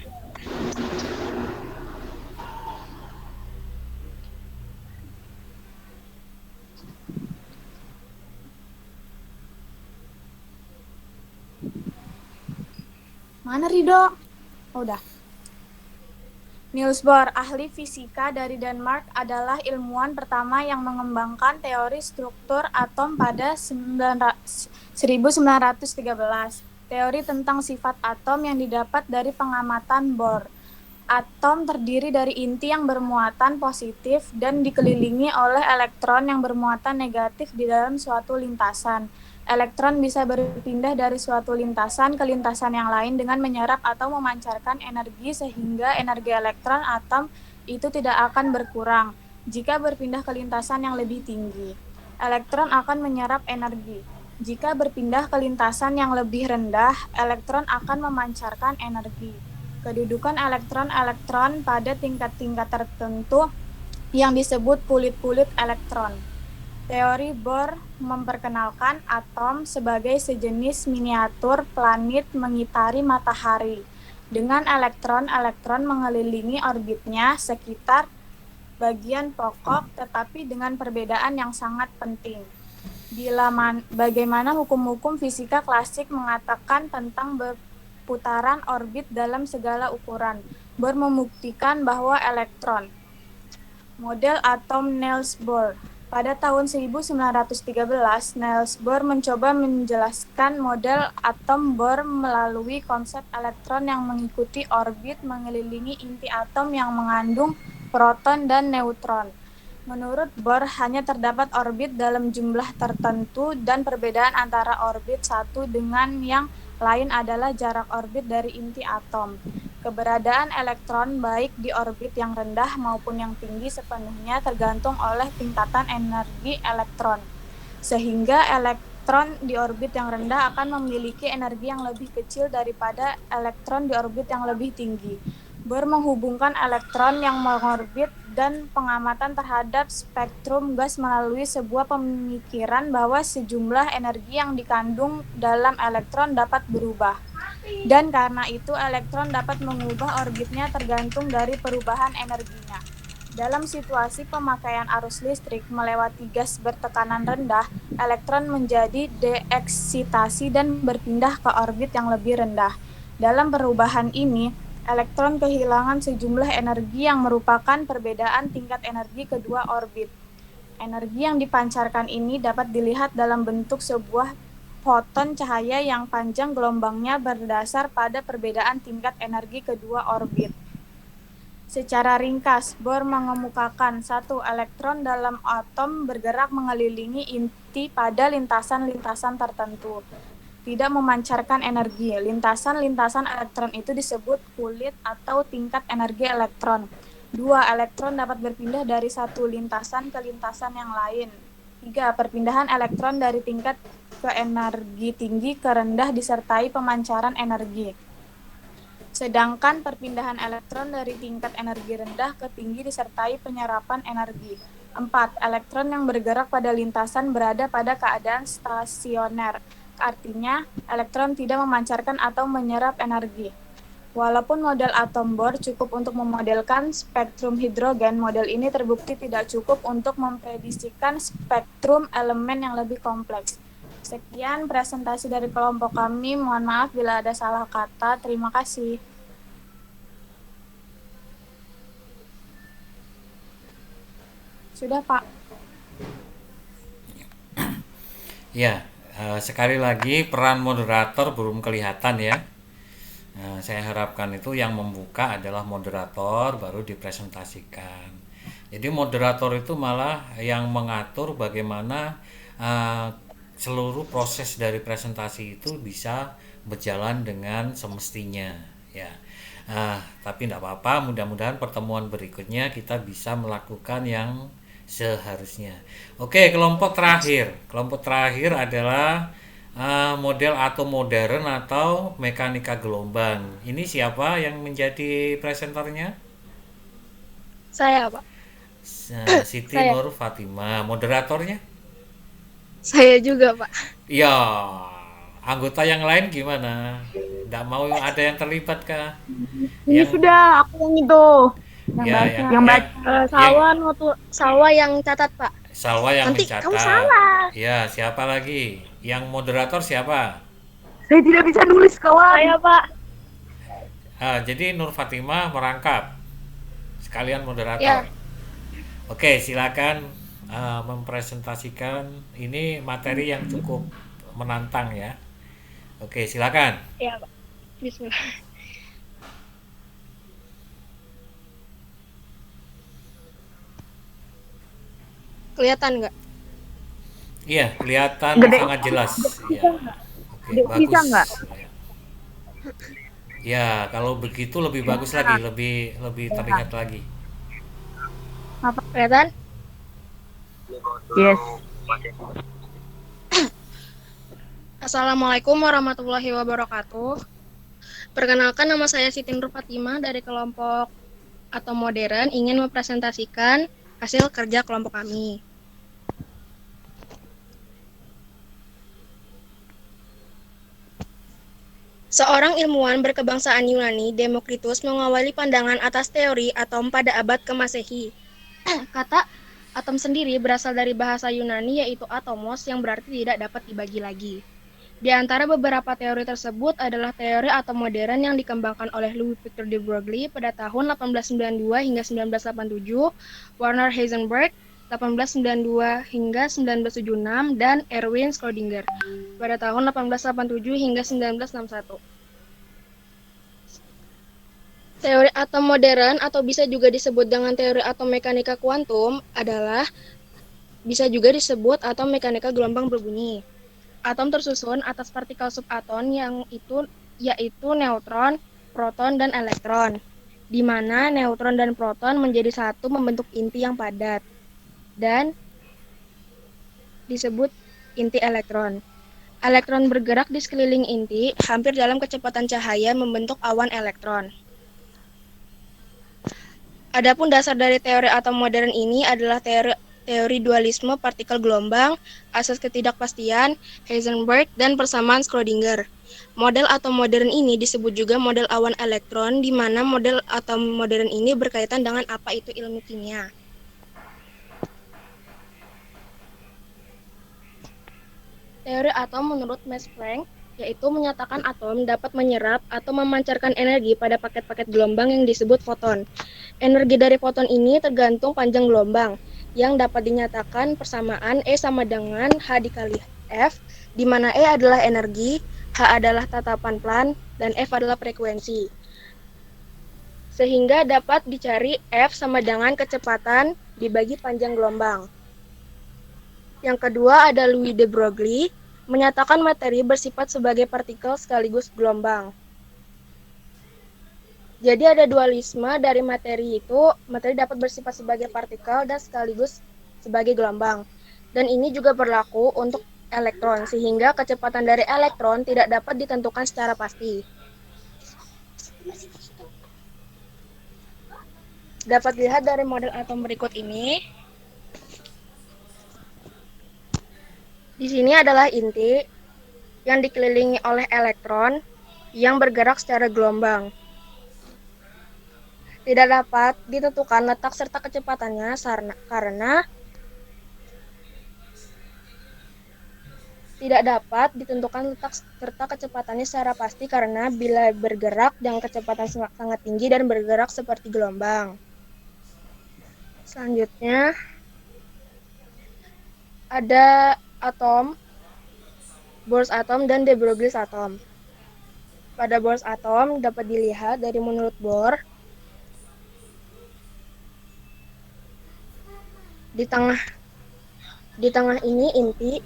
Mana Rido? Oh, udah. Niels Bohr, ahli fisika dari Denmark, adalah ilmuwan pertama yang mengembangkan teori struktur atom pada 1913. Teori tentang sifat atom yang didapat dari pengamatan Bohr. Atom terdiri dari inti yang bermuatan positif dan dikelilingi oleh elektron yang bermuatan negatif di dalam suatu lintasan. Elektron bisa berpindah dari suatu lintasan ke lintasan yang lain dengan menyerap atau memancarkan energi sehingga energi elektron atom itu tidak akan berkurang jika berpindah ke lintasan yang lebih tinggi. Elektron akan menyerap energi. Jika berpindah ke lintasan yang lebih rendah, elektron akan memancarkan energi. Kedudukan elektron-elektron pada tingkat-tingkat tertentu yang disebut pulit-pulit elektron. Teori Bohr memperkenalkan atom sebagai sejenis miniatur planet mengitari matahari, dengan elektron-elektron mengelilingi orbitnya sekitar bagian pokok, tetapi dengan perbedaan yang sangat penting. Bagaimana hukum-hukum fisika klasik mengatakan tentang berputaran orbit dalam segala ukuran. Bohr membuktikan bahwa elektron. Model atom Niels Bohr. Pada tahun 1913, Niels Bohr mencoba menjelaskan model atom Bohr melalui konsep elektron yang mengikuti orbit mengelilingi inti atom yang mengandung proton dan neutron. Menurut Bohr, hanya terdapat orbit dalam jumlah tertentu dan perbedaan antara orbit satu dengan yang lain adalah jarak orbit dari inti atom. Keberadaan elektron baik di orbit yang rendah maupun yang tinggi sepenuhnya tergantung oleh tingkatan energi elektron. Sehingga elektron di orbit yang rendah akan memiliki energi yang lebih kecil daripada elektron di orbit yang lebih tinggi. Bohr menghubungkan elektron yang mengorbit dan pengamatan terhadap spektrum gas melalui sebuah pemikiran bahwa sejumlah energi yang dikandung dalam elektron dapat berubah. Dan karena itu elektron dapat mengubah orbitnya tergantung dari perubahan energinya. Dalam situasi pemakaian arus listrik melewati gas bertekanan rendah, elektron menjadi deeksitasi dan berpindah ke orbit yang lebih rendah. Dalam perubahan ini, elektron kehilangan sejumlah energi yang merupakan perbedaan tingkat energi kedua orbit. Energi yang dipancarkan ini dapat dilihat dalam bentuk sebuah foton cahaya yang panjang gelombangnya berdasar pada perbedaan tingkat energi kedua orbit. Secara ringkas, Bohr mengemukakan satu elektron dalam atom bergerak mengelilingi inti pada lintasan-lintasan tertentu, tidak memancarkan energi. Lintasan-lintasan elektron itu disebut kulit atau tingkat energi elektron. 2. Elektron dapat berpindah dari satu lintasan ke lintasan yang lain. 3. Perpindahan elektron dari tingkat ke energi tinggi ke rendah disertai pemancaran energi. Sedangkan perpindahan elektron dari tingkat energi rendah ke tinggi disertai penyerapan energi. 4. Elektron yang bergerak pada lintasan berada pada keadaan stasioner. Artinya, elektron tidak memancarkan atau menyerap energi. Walaupun model atom Bohr cukup untuk memodelkan spektrum hidrogen, model ini terbukti tidak cukup untuk memprediksikan spektrum elemen yang lebih kompleks. Sekian presentasi dari kelompok kami. Mohon maaf bila ada salah kata. Terima kasih. Sudah, Pak. Ya, sekali lagi peran moderator belum kelihatan ya. Saya harapkan itu yang membuka adalah moderator, baru dipresentasikan. Jadi moderator itu malah yang mengatur bagaimana seluruh proses dari presentasi itu bisa berjalan dengan semestinya ya. Tapi tidak apa-apa, mudah-mudahan pertemuan berikutnya kita bisa melakukan yang seharusnya. Oke, kelompok terakhir adalah model atom modern atau mekanika gelombang. Ini siapa yang menjadi presenternya? Saya, Pak. Siti Saya. Nur Fatimah. Moderatornya? Saya juga, Pak. Ya, anggota yang lain gimana? Tidak mau ada yang terlibat kah? Ini sudah aku yang itu. Salwa yang catat, Pak. Salwa yang Nanti mencatat. kamu salah. Ya, siapa lagi? Yang moderator siapa? Saya tidak bisa nulis, kawan. Saya, Pak. Jadi Nur Fatimah merangkap sekalian moderator. Ya. Oke, silakan mempresentasikan. Ini materi yang cukup menantang ya. Oke, silakan. Ya, Pak. Bismillah. Kelihatan nggak? Iya, kelihatan Gede. sangat jelas. Ya. Oke, bagus. Bisa nggak? Ya, kalau begitu lebih bagus lagi, lebih terlihat lagi. Kelihatan? Yes. Assalamualaikum warahmatullahi wabarakatuh. Perkenalkan, nama saya Siti Nur Fatimah dari kelompok Atom Modern, ingin mempresentasikan hasil kerja kelompok kami. Seorang ilmuwan berkebangsaan Yunani, Demokritus, mengawali pandangan atas teori atom pada abad ke-Masehi. Kata Atom sendiri berasal dari bahasa Yunani yaitu atomos yang berarti tidak dapat dibagi lagi. Di antara beberapa teori tersebut adalah teori atom modern yang dikembangkan oleh Louis Victor de Broglie pada tahun 1892 hingga 1987, Werner Heisenberg 1892 hingga 1976, dan Erwin Schrödinger pada tahun 1887 hingga 1961. Teori atom modern atau bisa juga disebut dengan teori atom mekanika kuantum adalah bisa juga disebut atom mekanika gelombang berbunyi. Atom tersusun atas partikel subatom yaitu neutron, proton, dan elektron, di mana neutron dan proton menjadi satu membentuk inti yang padat dan disebut inti elektron. Elektron bergerak di sekeliling inti hampir dalam kecepatan cahaya membentuk awan elektron. Adapun dasar dari teori atom modern ini adalah teori dualisme partikel gelombang, asas ketidakpastian, Heisenberg, dan persamaan Schrödinger. Model atom modern ini disebut juga model awan elektron, di mana model atom modern ini berkaitan dengan apa itu ilmu kimia. Teori atom menurut Max Planck yaitu menyatakan atom dapat menyerap atau memancarkan energi pada paket-paket gelombang yang disebut foton. Energi dari foton ini tergantung panjang gelombang, yang dapat dinyatakan persamaan E sama dengan H dikali F, di mana E adalah energi, H adalah tatapan plan, dan F adalah frekuensi. Sehingga dapat dicari F sama dengan kecepatan dibagi panjang gelombang. Yang kedua ada Louis de Broglie, menyatakan materi bersifat sebagai partikel sekaligus gelombang. Jadi ada dualisme dari materi itu, materi dapat bersifat sebagai partikel dan sekaligus sebagai gelombang. Dan ini juga berlaku untuk elektron, sehingga kecepatan dari elektron tidak dapat ditentukan secara pasti. Dapat dilihat dari model atom berikut ini. Di sini adalah inti yang dikelilingi oleh elektron yang bergerak secara gelombang. Tidak dapat ditentukan letak serta kecepatannya karena tidak dapat ditentukan letak serta kecepatannya secara pasti karena bila bergerak dengan kecepatan sangat tinggi dan bergerak seperti gelombang. Selanjutnya ada atom, Bohr atom, dan de Broglie atom. Pada Bohr atom dapat dilihat dari menurut Bohr, di tengah ini inti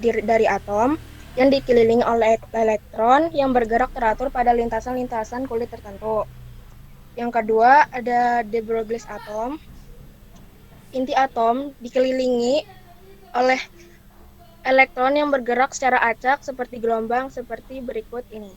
dari atom yang dikelilingi oleh elektron yang bergerak teratur pada lintasan-lintasan kulit tertentu. Yang kedua ada de Broglie atom. Inti atom dikelilingi oleh elektron yang bergerak secara acak seperti gelombang seperti berikut ini.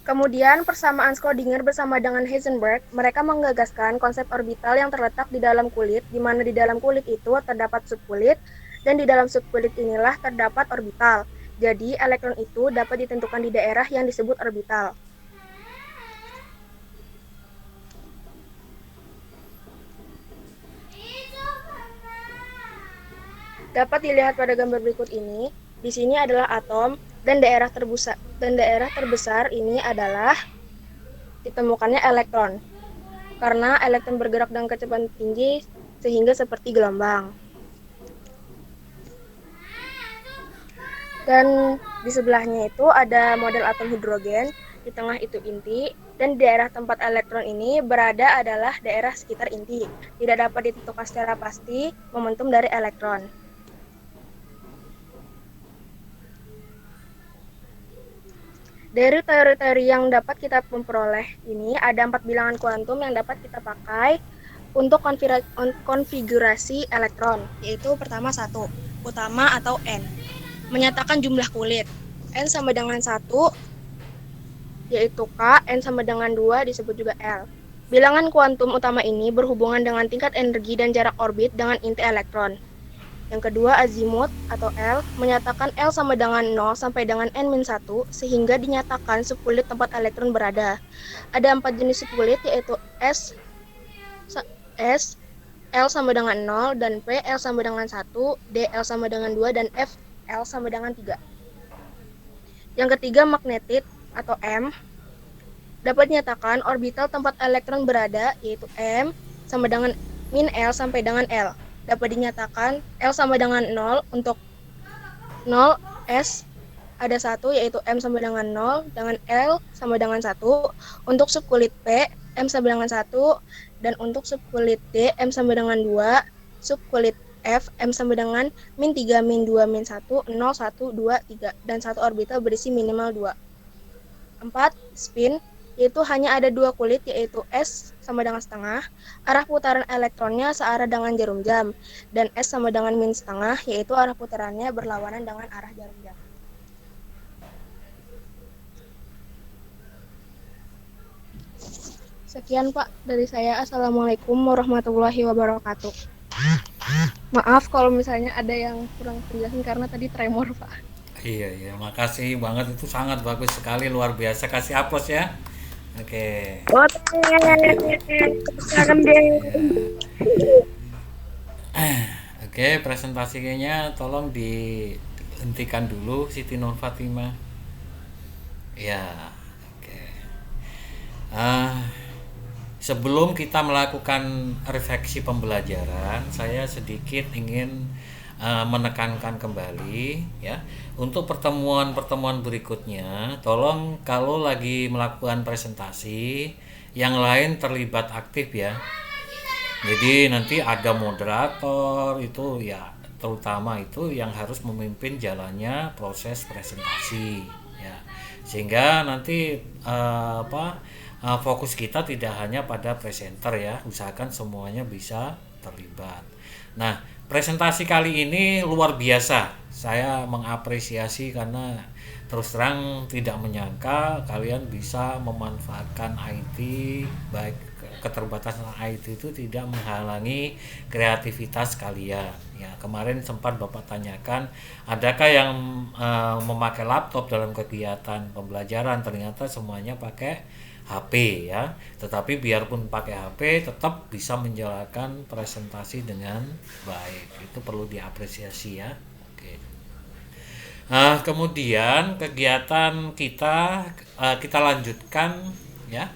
Kemudian persamaan Schrödinger bersama dengan Heisenberg, mereka menggagaskan konsep orbital yang terletak di dalam kulit, di mana di dalam kulit itu terdapat subkulit, dan di dalam subkulit inilah terdapat orbital. Jadi, elektron itu dapat ditentukan di daerah yang disebut orbital. Dapat dilihat pada gambar berikut ini, di sini adalah atom, dan daerah terbesar ini adalah ditemukannya elektron. Karena elektron bergerak dengan kecepatan tinggi sehingga seperti gelombang. Dan di sebelahnya itu ada model atom hidrogen, di tengah itu inti, dan di daerah tempat elektron ini berada adalah daerah sekitar inti. Tidak dapat ditentukan secara pasti momentum dari elektron. Dari teori-teori yang dapat kita memperoleh ini, ada 4 bilangan kuantum yang dapat kita pakai untuk konfigurasi elektron, yaitu pertama 1, utama atau N. Menyatakan jumlah kulit. N sama dengan 1, yaitu K, N sama dengan 2, disebut juga L. Bilangan kuantum utama ini berhubungan dengan tingkat energi dan jarak orbit dengan inti elektron. Yang kedua, azimut atau L menyatakan L sama dengan 0 sampai dengan N-1 sehingga dinyatakan subkulit tempat elektron berada. Ada 4 jenis subkulit yaitu S, L sama dengan 0, dan P, L sama dengan 1, D, L sama dengan 2, dan F, L sama dengan 3. Yang ketiga, magnetit atau M dapat dinyatakan orbital tempat elektron berada yaitu M sama dengan min L sampai dengan L. Dapat dinyatakan L sama dengan 0 untuk 0 S ada 1 yaitu M sama dengan 0 dengan L sama dengan 1. Untuk subkulit P M sama dengan 1 dan untuk subkulit D M sama dengan 2. Subkulit F M sama dengan min 3 min 2 min 1 0 1 2 3 dan satu orbital berisi minimal 2. 4. Spin yaitu hanya ada 2 kulit yaitu S sama dengan setengah, arah putaran elektronnya searah dengan jarum jam, dan S sama dengan min setengah yaitu arah putarannya berlawanan dengan arah jarum jam. Sekian Pak dari saya. Assalamualaikum warahmatullahi wabarakatuh. Maaf kalau misalnya ada yang kurang penjelasan karena tadi tremor Pak. Iya, makasih banget, itu sangat bagus sekali, luar biasa. Kasih aplaus ya. Oke. Oke, presentasinya tolong dihentikan dulu Siti Nur Fatimah. Ya, oke. Sebelum kita melakukan refleksi pembelajaran, saya sedikit ingin menekankan kembali ya, untuk pertemuan-pertemuan berikutnya tolong kalau lagi melakukan presentasi yang lain terlibat aktif ya. Jadi nanti ada moderator itu ya, terutama itu yang harus memimpin jalannya proses presentasi ya, sehingga nanti fokus kita tidak hanya pada presenter ya, usahakan semuanya bisa terlibat. Nah, presentasi kali ini luar biasa. Saya mengapresiasi karena terus terang tidak menyangka kalian bisa memanfaatkan IT, baik keterbatasan IT itu tidak menghalangi kreativitas kalian. Ya, kemarin sempat Bapak tanyakan, adakah yang memakai laptop dalam kegiatan pembelajaran? Ternyata semuanya pakai HP ya, tetapi biarpun pakai HP tetap bisa menjalankan presentasi dengan baik. Itu perlu diapresiasi ya. Oke. Kemudian kegiatan kita lanjutkan ya,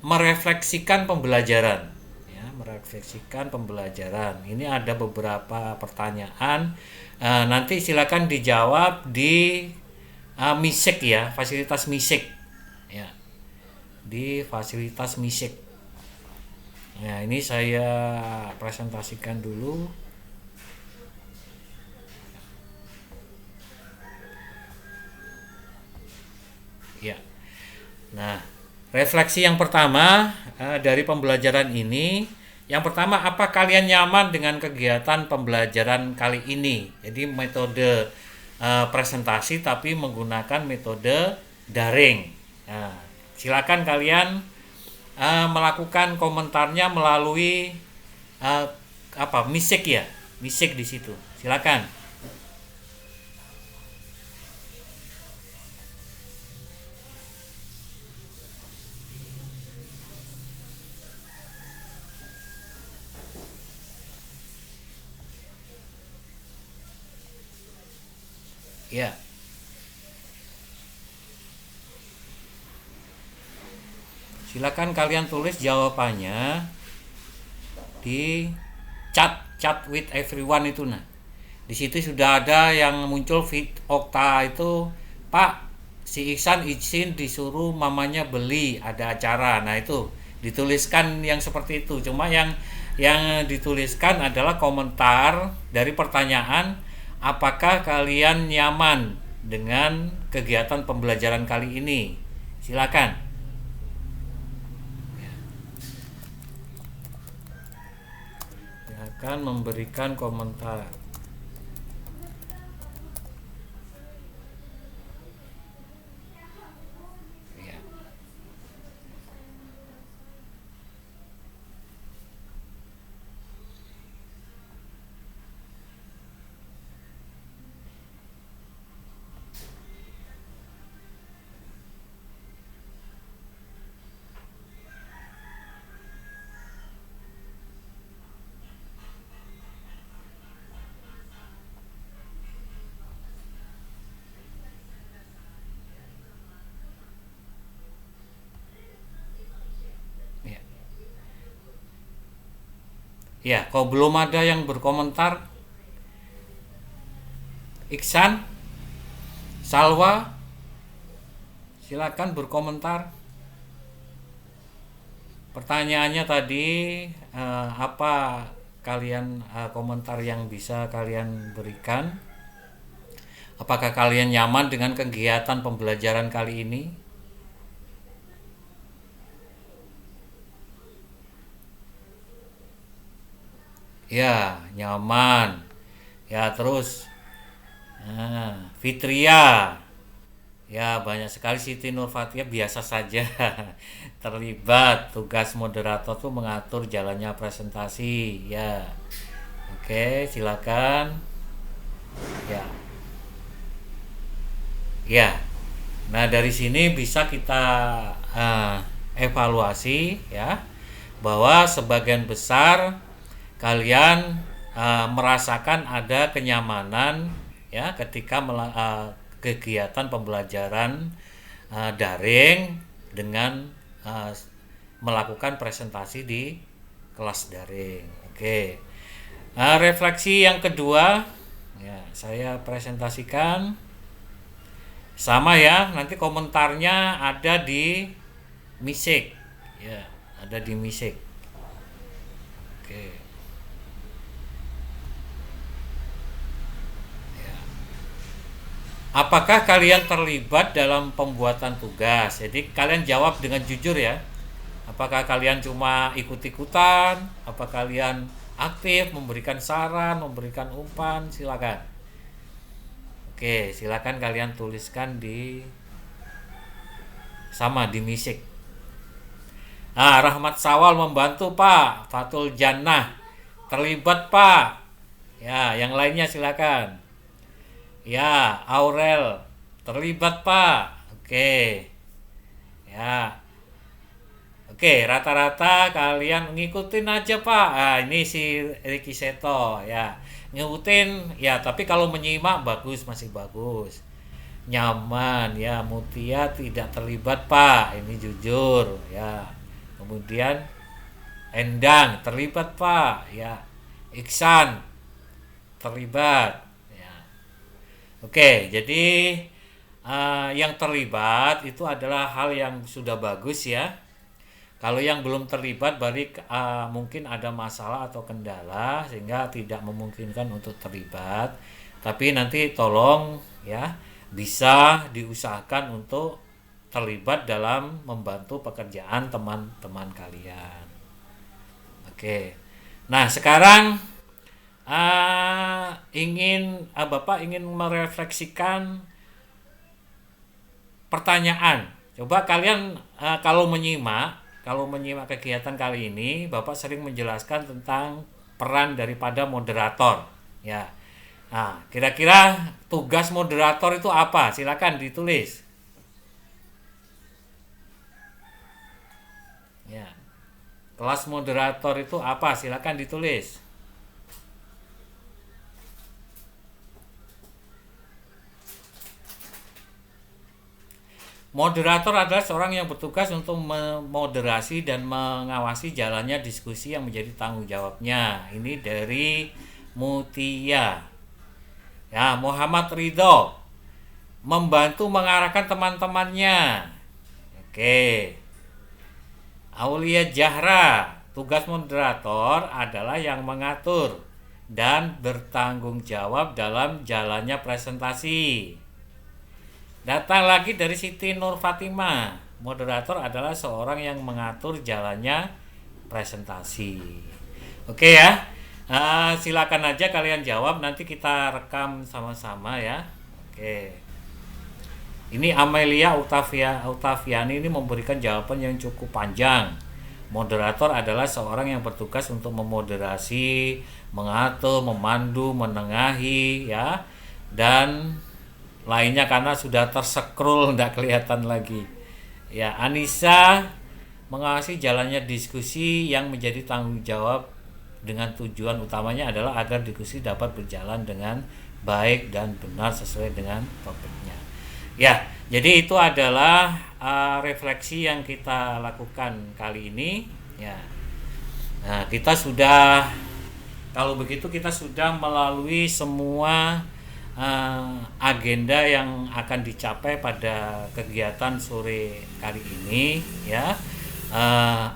merefleksikan pembelajaran ya, merefleksikan pembelajaran. Ini ada beberapa pertanyaan, nanti silakan dijawab di MISEK ya, fasilitas MISEK ya, di fasilitas MISEK. Nah, ini saya presentasikan dulu. Ya. Nah, refleksi yang pertama dari pembelajaran ini, yang pertama, apa kalian nyaman dengan kegiatan pembelajaran kali ini? Jadi metode presentasi tapi menggunakan metode daring. Nah, silakan kalian melakukan komentarnya melalui MISEK ya, MISEK di situ. Silakan. Ya. Silakan kalian tulis jawabannya di chat with everyone itu. Nah, di situ sudah ada yang muncul feed Okta itu, Pak, si Iksan izin disuruh mamanya beli, ada acara. Nah, itu dituliskan yang seperti itu. Cuma yang dituliskan adalah komentar dari pertanyaan, apakah kalian nyaman dengan kegiatan pembelajaran kali ini? Silakan. Akan memberikan komentar. Ya. Ya, kalau belum ada yang berkomentar, Iksan, Salwa, silakan berkomentar. Pertanyaannya tadi apa kalian komentar yang bisa kalian berikan? Apakah kalian nyaman dengan kegiatan pembelajaran kali ini? Ya, nyaman. Ya, terus Fitria. Ya, banyak sekali. Siti Nurfatia biasa saja. Terlibat tugas moderator tuh mengatur jalannya presentasi. Ya. Oke, silakan. Ya. Ya. Nah, dari sini bisa kita evaluasi ya, bahwa sebagian besar kalian merasakan ada kenyamanan ya ketika kegiatan pembelajaran daring dengan melakukan presentasi di kelas daring. Oke. Refleksi yang kedua ya, saya presentasikan sama ya, nanti komentarnya ada di Misik ya, ada di Misik. Oke. Apakah kalian terlibat dalam pembuatan tugas? Jadi kalian jawab dengan jujur ya. Apakah kalian cuma ikut-ikutan? Apa kalian aktif memberikan saran, memberikan umpan? Silakan. Oke, silakan kalian tuliskan di Misik. Rahmat Sawal membantu Pak. Fatul Jannah terlibat Pak. Ya, yang lainnya silakan. Ya, Aurel terlibat Pak. Oke. Ya. Oke, rata-rata kalian ngikutin aja Pak. Ini si Ricky Seto ya. Ngikutin ya, tapi kalau menyimak bagus, masih bagus. Nyaman ya. Mutia tidak terlibat Pak. Ini jujur ya. Kemudian Endang terlibat Pak ya. Iksan terlibat. Oke, jadi yang terlibat itu adalah hal yang sudah bagus ya. Kalau yang belum terlibat balik mungkin ada masalah atau kendala sehingga tidak memungkinkan untuk terlibat. Tapi nanti tolong ya, bisa diusahakan untuk terlibat dalam membantu pekerjaan teman-teman kalian. Oke. Nah, sekarang Bapak ingin merefleksikan pertanyaan. Coba kalian kalau menyimak kegiatan kali ini, Bapak sering menjelaskan tentang peran daripada moderator. Ya. Nah, kira-kira tugas moderator itu apa? Silakan ditulis. Ya. Kelas moderator itu apa? Silakan ditulis. Moderator adalah seorang yang bertugas untuk memoderasi dan mengawasi jalannya diskusi yang menjadi tanggung jawabnya. Ini dari Mutia. Ya, Muhammad Ridho membantu mengarahkan teman-temannya. Oke. Aulia Jahra, tugas moderator adalah yang mengatur dan bertanggung jawab dalam jalannya presentasi. Datang lagi dari Siti Nur Fatima. Moderator adalah seorang yang mengatur jalannya presentasi. Oke ya. Silakan aja kalian jawab, nanti kita rekam sama-sama ya. Oke. Ini Amelia Utafiani ini memberikan jawaban yang cukup panjang. Moderator adalah seorang yang bertugas untuk memoderasi, mengatur, memandu, menengahi ya, dan lainnya karena sudah tersekrul tidak kelihatan lagi. Ya, Anissa mengawasi jalannya diskusi yang menjadi tanggung jawab dengan tujuan utamanya adalah agar diskusi dapat berjalan dengan baik dan benar sesuai dengan topiknya. Ya, jadi itu adalah refleksi yang kita lakukan kali ini. Ya, nah kita sudah Kalau begitu kita sudah melalui semua agenda yang akan dicapai pada kegiatan sore kali ini ya.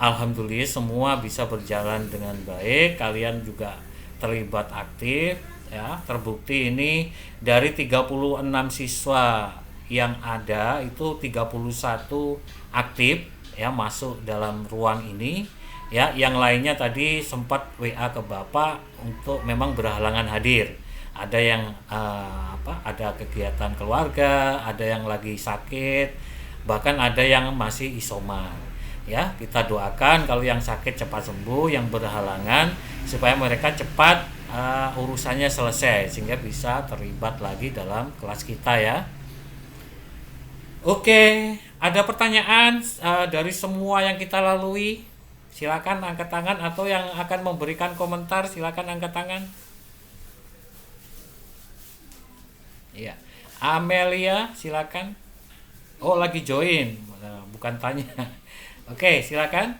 Alhamdulillah semua bisa berjalan dengan baik, kalian juga terlibat aktif ya. Terbukti ini dari 36 siswa yang ada itu 31 aktif ya masuk dalam ruang ini ya. Yang lainnya tadi sempat WA ke Bapak untuk memang berhalangan hadir. Ada yang ada kegiatan keluarga, ada yang lagi sakit, bahkan ada yang masih isoman. Ya, kita doakan kalau yang sakit cepat sembuh, yang berhalangan supaya mereka cepat urusannya selesai sehingga bisa terlibat lagi dalam kelas kita ya. Oke, ada pertanyaan dari semua yang kita lalui? Silakan angkat tangan, atau yang akan memberikan komentar silakan angkat tangan. Iya. Amelia, silakan. Oh, lagi join, bukan tanya. Oke, silakan.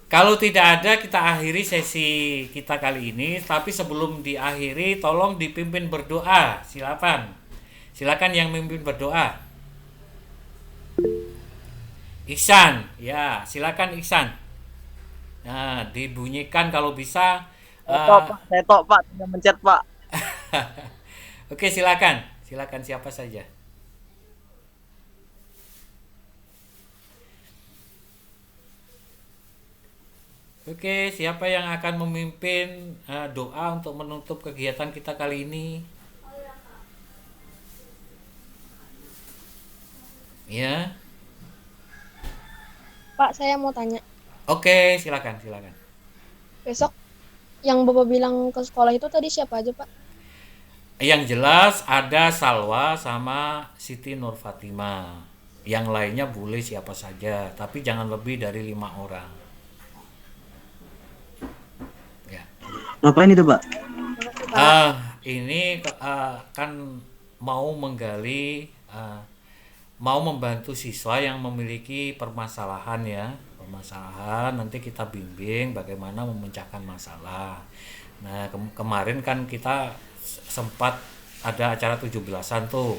Kalau tidak ada, kita akhiri sesi kita kali ini. Tapi sebelum diakhiri, tolong dipimpin berdoa. Silakan. Silakan yang memimpin berdoa. Ihsan, ya, silakan Ihsan. Nah, dibunyikan kalau bisa. Saya tok Pak, tinggal mencet Pak. Oke, silakan. Silakan siapa saja. Oke, siapa yang akan memimpin doa untuk menutup kegiatan kita kali ini? Ya. Pak, saya mau tanya. Oke, silakan. Besok yang Bapak bilang ke sekolah itu tadi siapa aja, Pak? Yang jelas ada Salwa sama Siti Nur Fatimah. Yang lainnya boleh siapa saja, tapi jangan lebih dari 5 orang. Ya. Ngapain itu Pak? Ini kan mau menggali, mau membantu siswa yang memiliki permasalahan ya. Permasalahan nanti kita bimbing bagaimana memecahkan masalah. Nah, kemarin kan kita sempat ada acara 17-an tuh.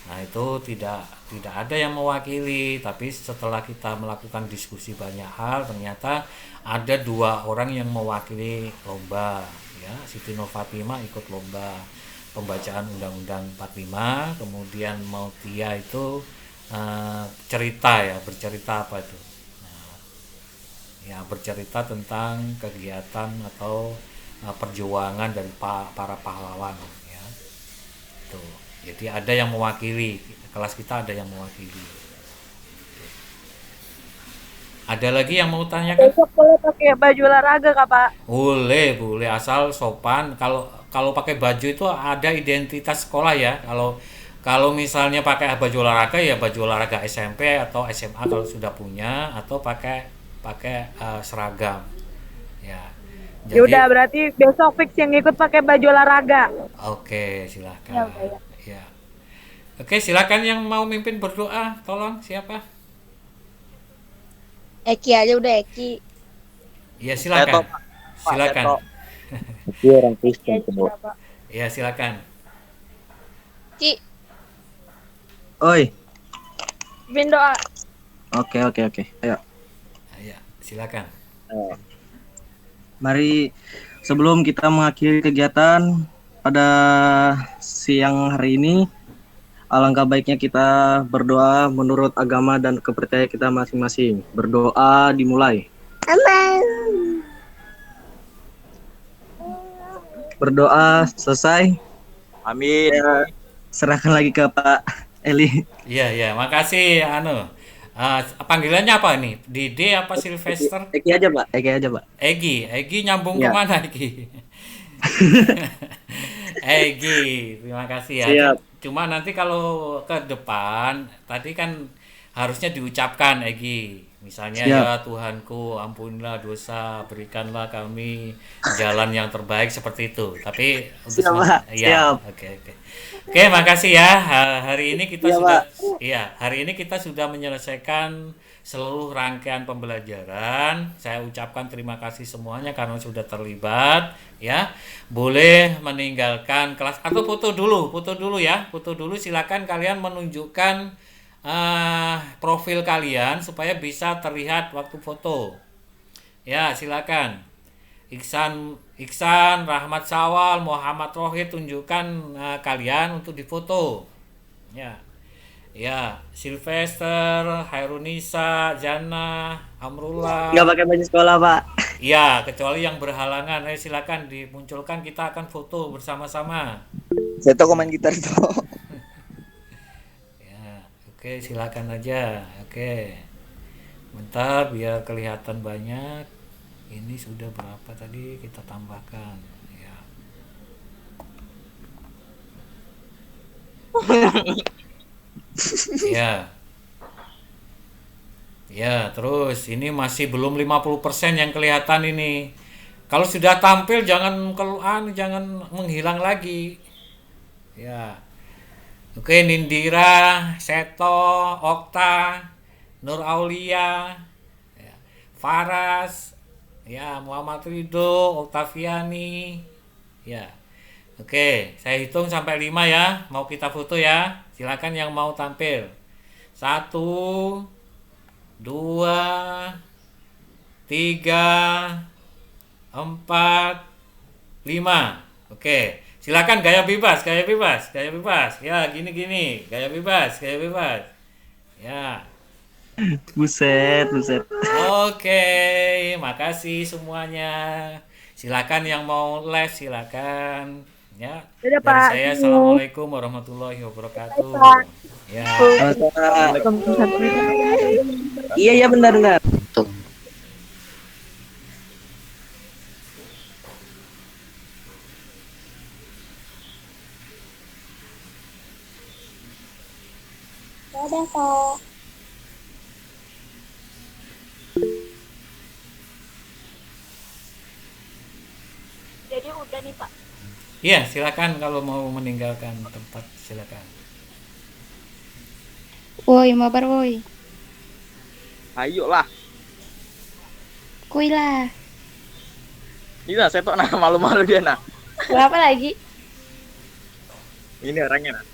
Nah, itu tidak ada yang mewakili, tapi setelah kita melakukan diskusi banyak hal, ternyata ada 2 orang yang mewakili lomba ya. Siti Nur Fatimah ikut lomba pembacaan Undang-Undang 45, kemudian Mautia itu bercerita apa itu? Nah, ya bercerita tentang kegiatan atau perjuangan dari para pahlawan ya. Tuh. Jadi ada yang mewakili, kelas kita ada yang mewakili. Ada lagi yang mau tanyakan? Besok boleh pakai baju olahraga Kak Pak? Boleh asal sopan. Kalau pakai baju itu ada identitas sekolah ya. Kalau misalnya pakai baju olahraga ya baju olahraga SMP atau SMA kalau sudah punya, atau pakai seragam. Ya. Jadi, Yaudah berarti besok fix yang ikut pakai baju olahraga. Oke, silakan. Ya. Oke, silakan yang mau mimpin berdoa, tolong siapa? Eki aja udah Eki. Ya, silakan. Silakan. Itu orang Kristen semua. Ya, silakan. Ki, Oi. pimpin doa. Oke. Ayo. Ya, silakan. Mari sebelum kita mengakhiri kegiatan pada siang hari ini, alangkah baiknya kita berdoa menurut agama dan kepercayaan kita masing-masing. Berdoa dimulai. Amin. Berdoa selesai. Amin. Ya, serahkan lagi ke Pak Eli. Iya, makasih panggilannya apa nih? Dede apa Sylvester? Eki aja Pak. Egi nyambung Ya. kemana Egi? Egi, terima kasih ya. Siap. Cuma nanti kalau ke depan, tadi kan harusnya diucapkan Egi. Misalnya Siap. ya Tuhanku, ampunilah dosa, berikanlah kami jalan yang terbaik seperti itu. Tapi untuk Siap, Pak. ya, Siap. oke, makasih ya. Hari ini kita Iya, sudah, Pak. hari ini kita sudah menyelesaikan seluruh rangkaian pembelajaran. Saya ucapkan terima kasih semuanya karena sudah terlibat. Ya, boleh meninggalkan kelas atau foto dulu ya, foto dulu. Silakan kalian menunjukkan profil kalian supaya bisa terlihat waktu foto. Ya, silakan. Iksan, Rahmat Sawal, Muhammad Rohid, tunjukkan kalian untuk difoto. Ya. Ya, Sylvester, Hairunisa, Jana, Amrullah. Nggak pakai baju sekolah, Pak. Ya, kecuali yang berhalangan. Silakan dimunculkan, kita akan foto bersama-sama. Saya tahu main gitar itu. Ya, oke, silakan aja. Oke. Bentar biar kelihatan banyak. Ini sudah berapa tadi kita tambahkan. Ya. Ya. Ya, terus ini masih belum 50% yang kelihatan ini. Kalau sudah tampil jangan jangan menghilang lagi. Ya. Oke, Nindira, Seto, Okta, Nur Aulia, ya, Faras, ya, Muhammad Ridho, Oktaviani. Ya. Oke, saya hitung sampai 5 ya. Mau kita foto ya. Silakan yang mau tampil. 1 2 3 4 5. Oke. Silakan gaya bebas. Ya, gini. Gaya bebas. Ya. Buset. Oke, makasih semuanya. Silakan yang mau live silakan. Ya. Dadah, Dari Pak. saya assalamualaikum warahmatullahi wabarakatuh. Pak. Ya. Iya, benar. Dadah, Kak. Jadi udah nih Pak. Iya, silakan kalau mau meninggalkan tempat silakan. Woi, mabar woi. Ayolah. Kuy lah. Ini lah saya nah malu-malu dia nah. Berapa lagi? Ini orangnya nah.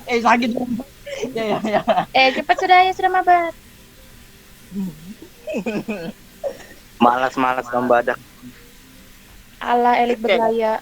Sakit. Ya. Cepat sudah mabar. Malas membadak. Ala elit bergaya.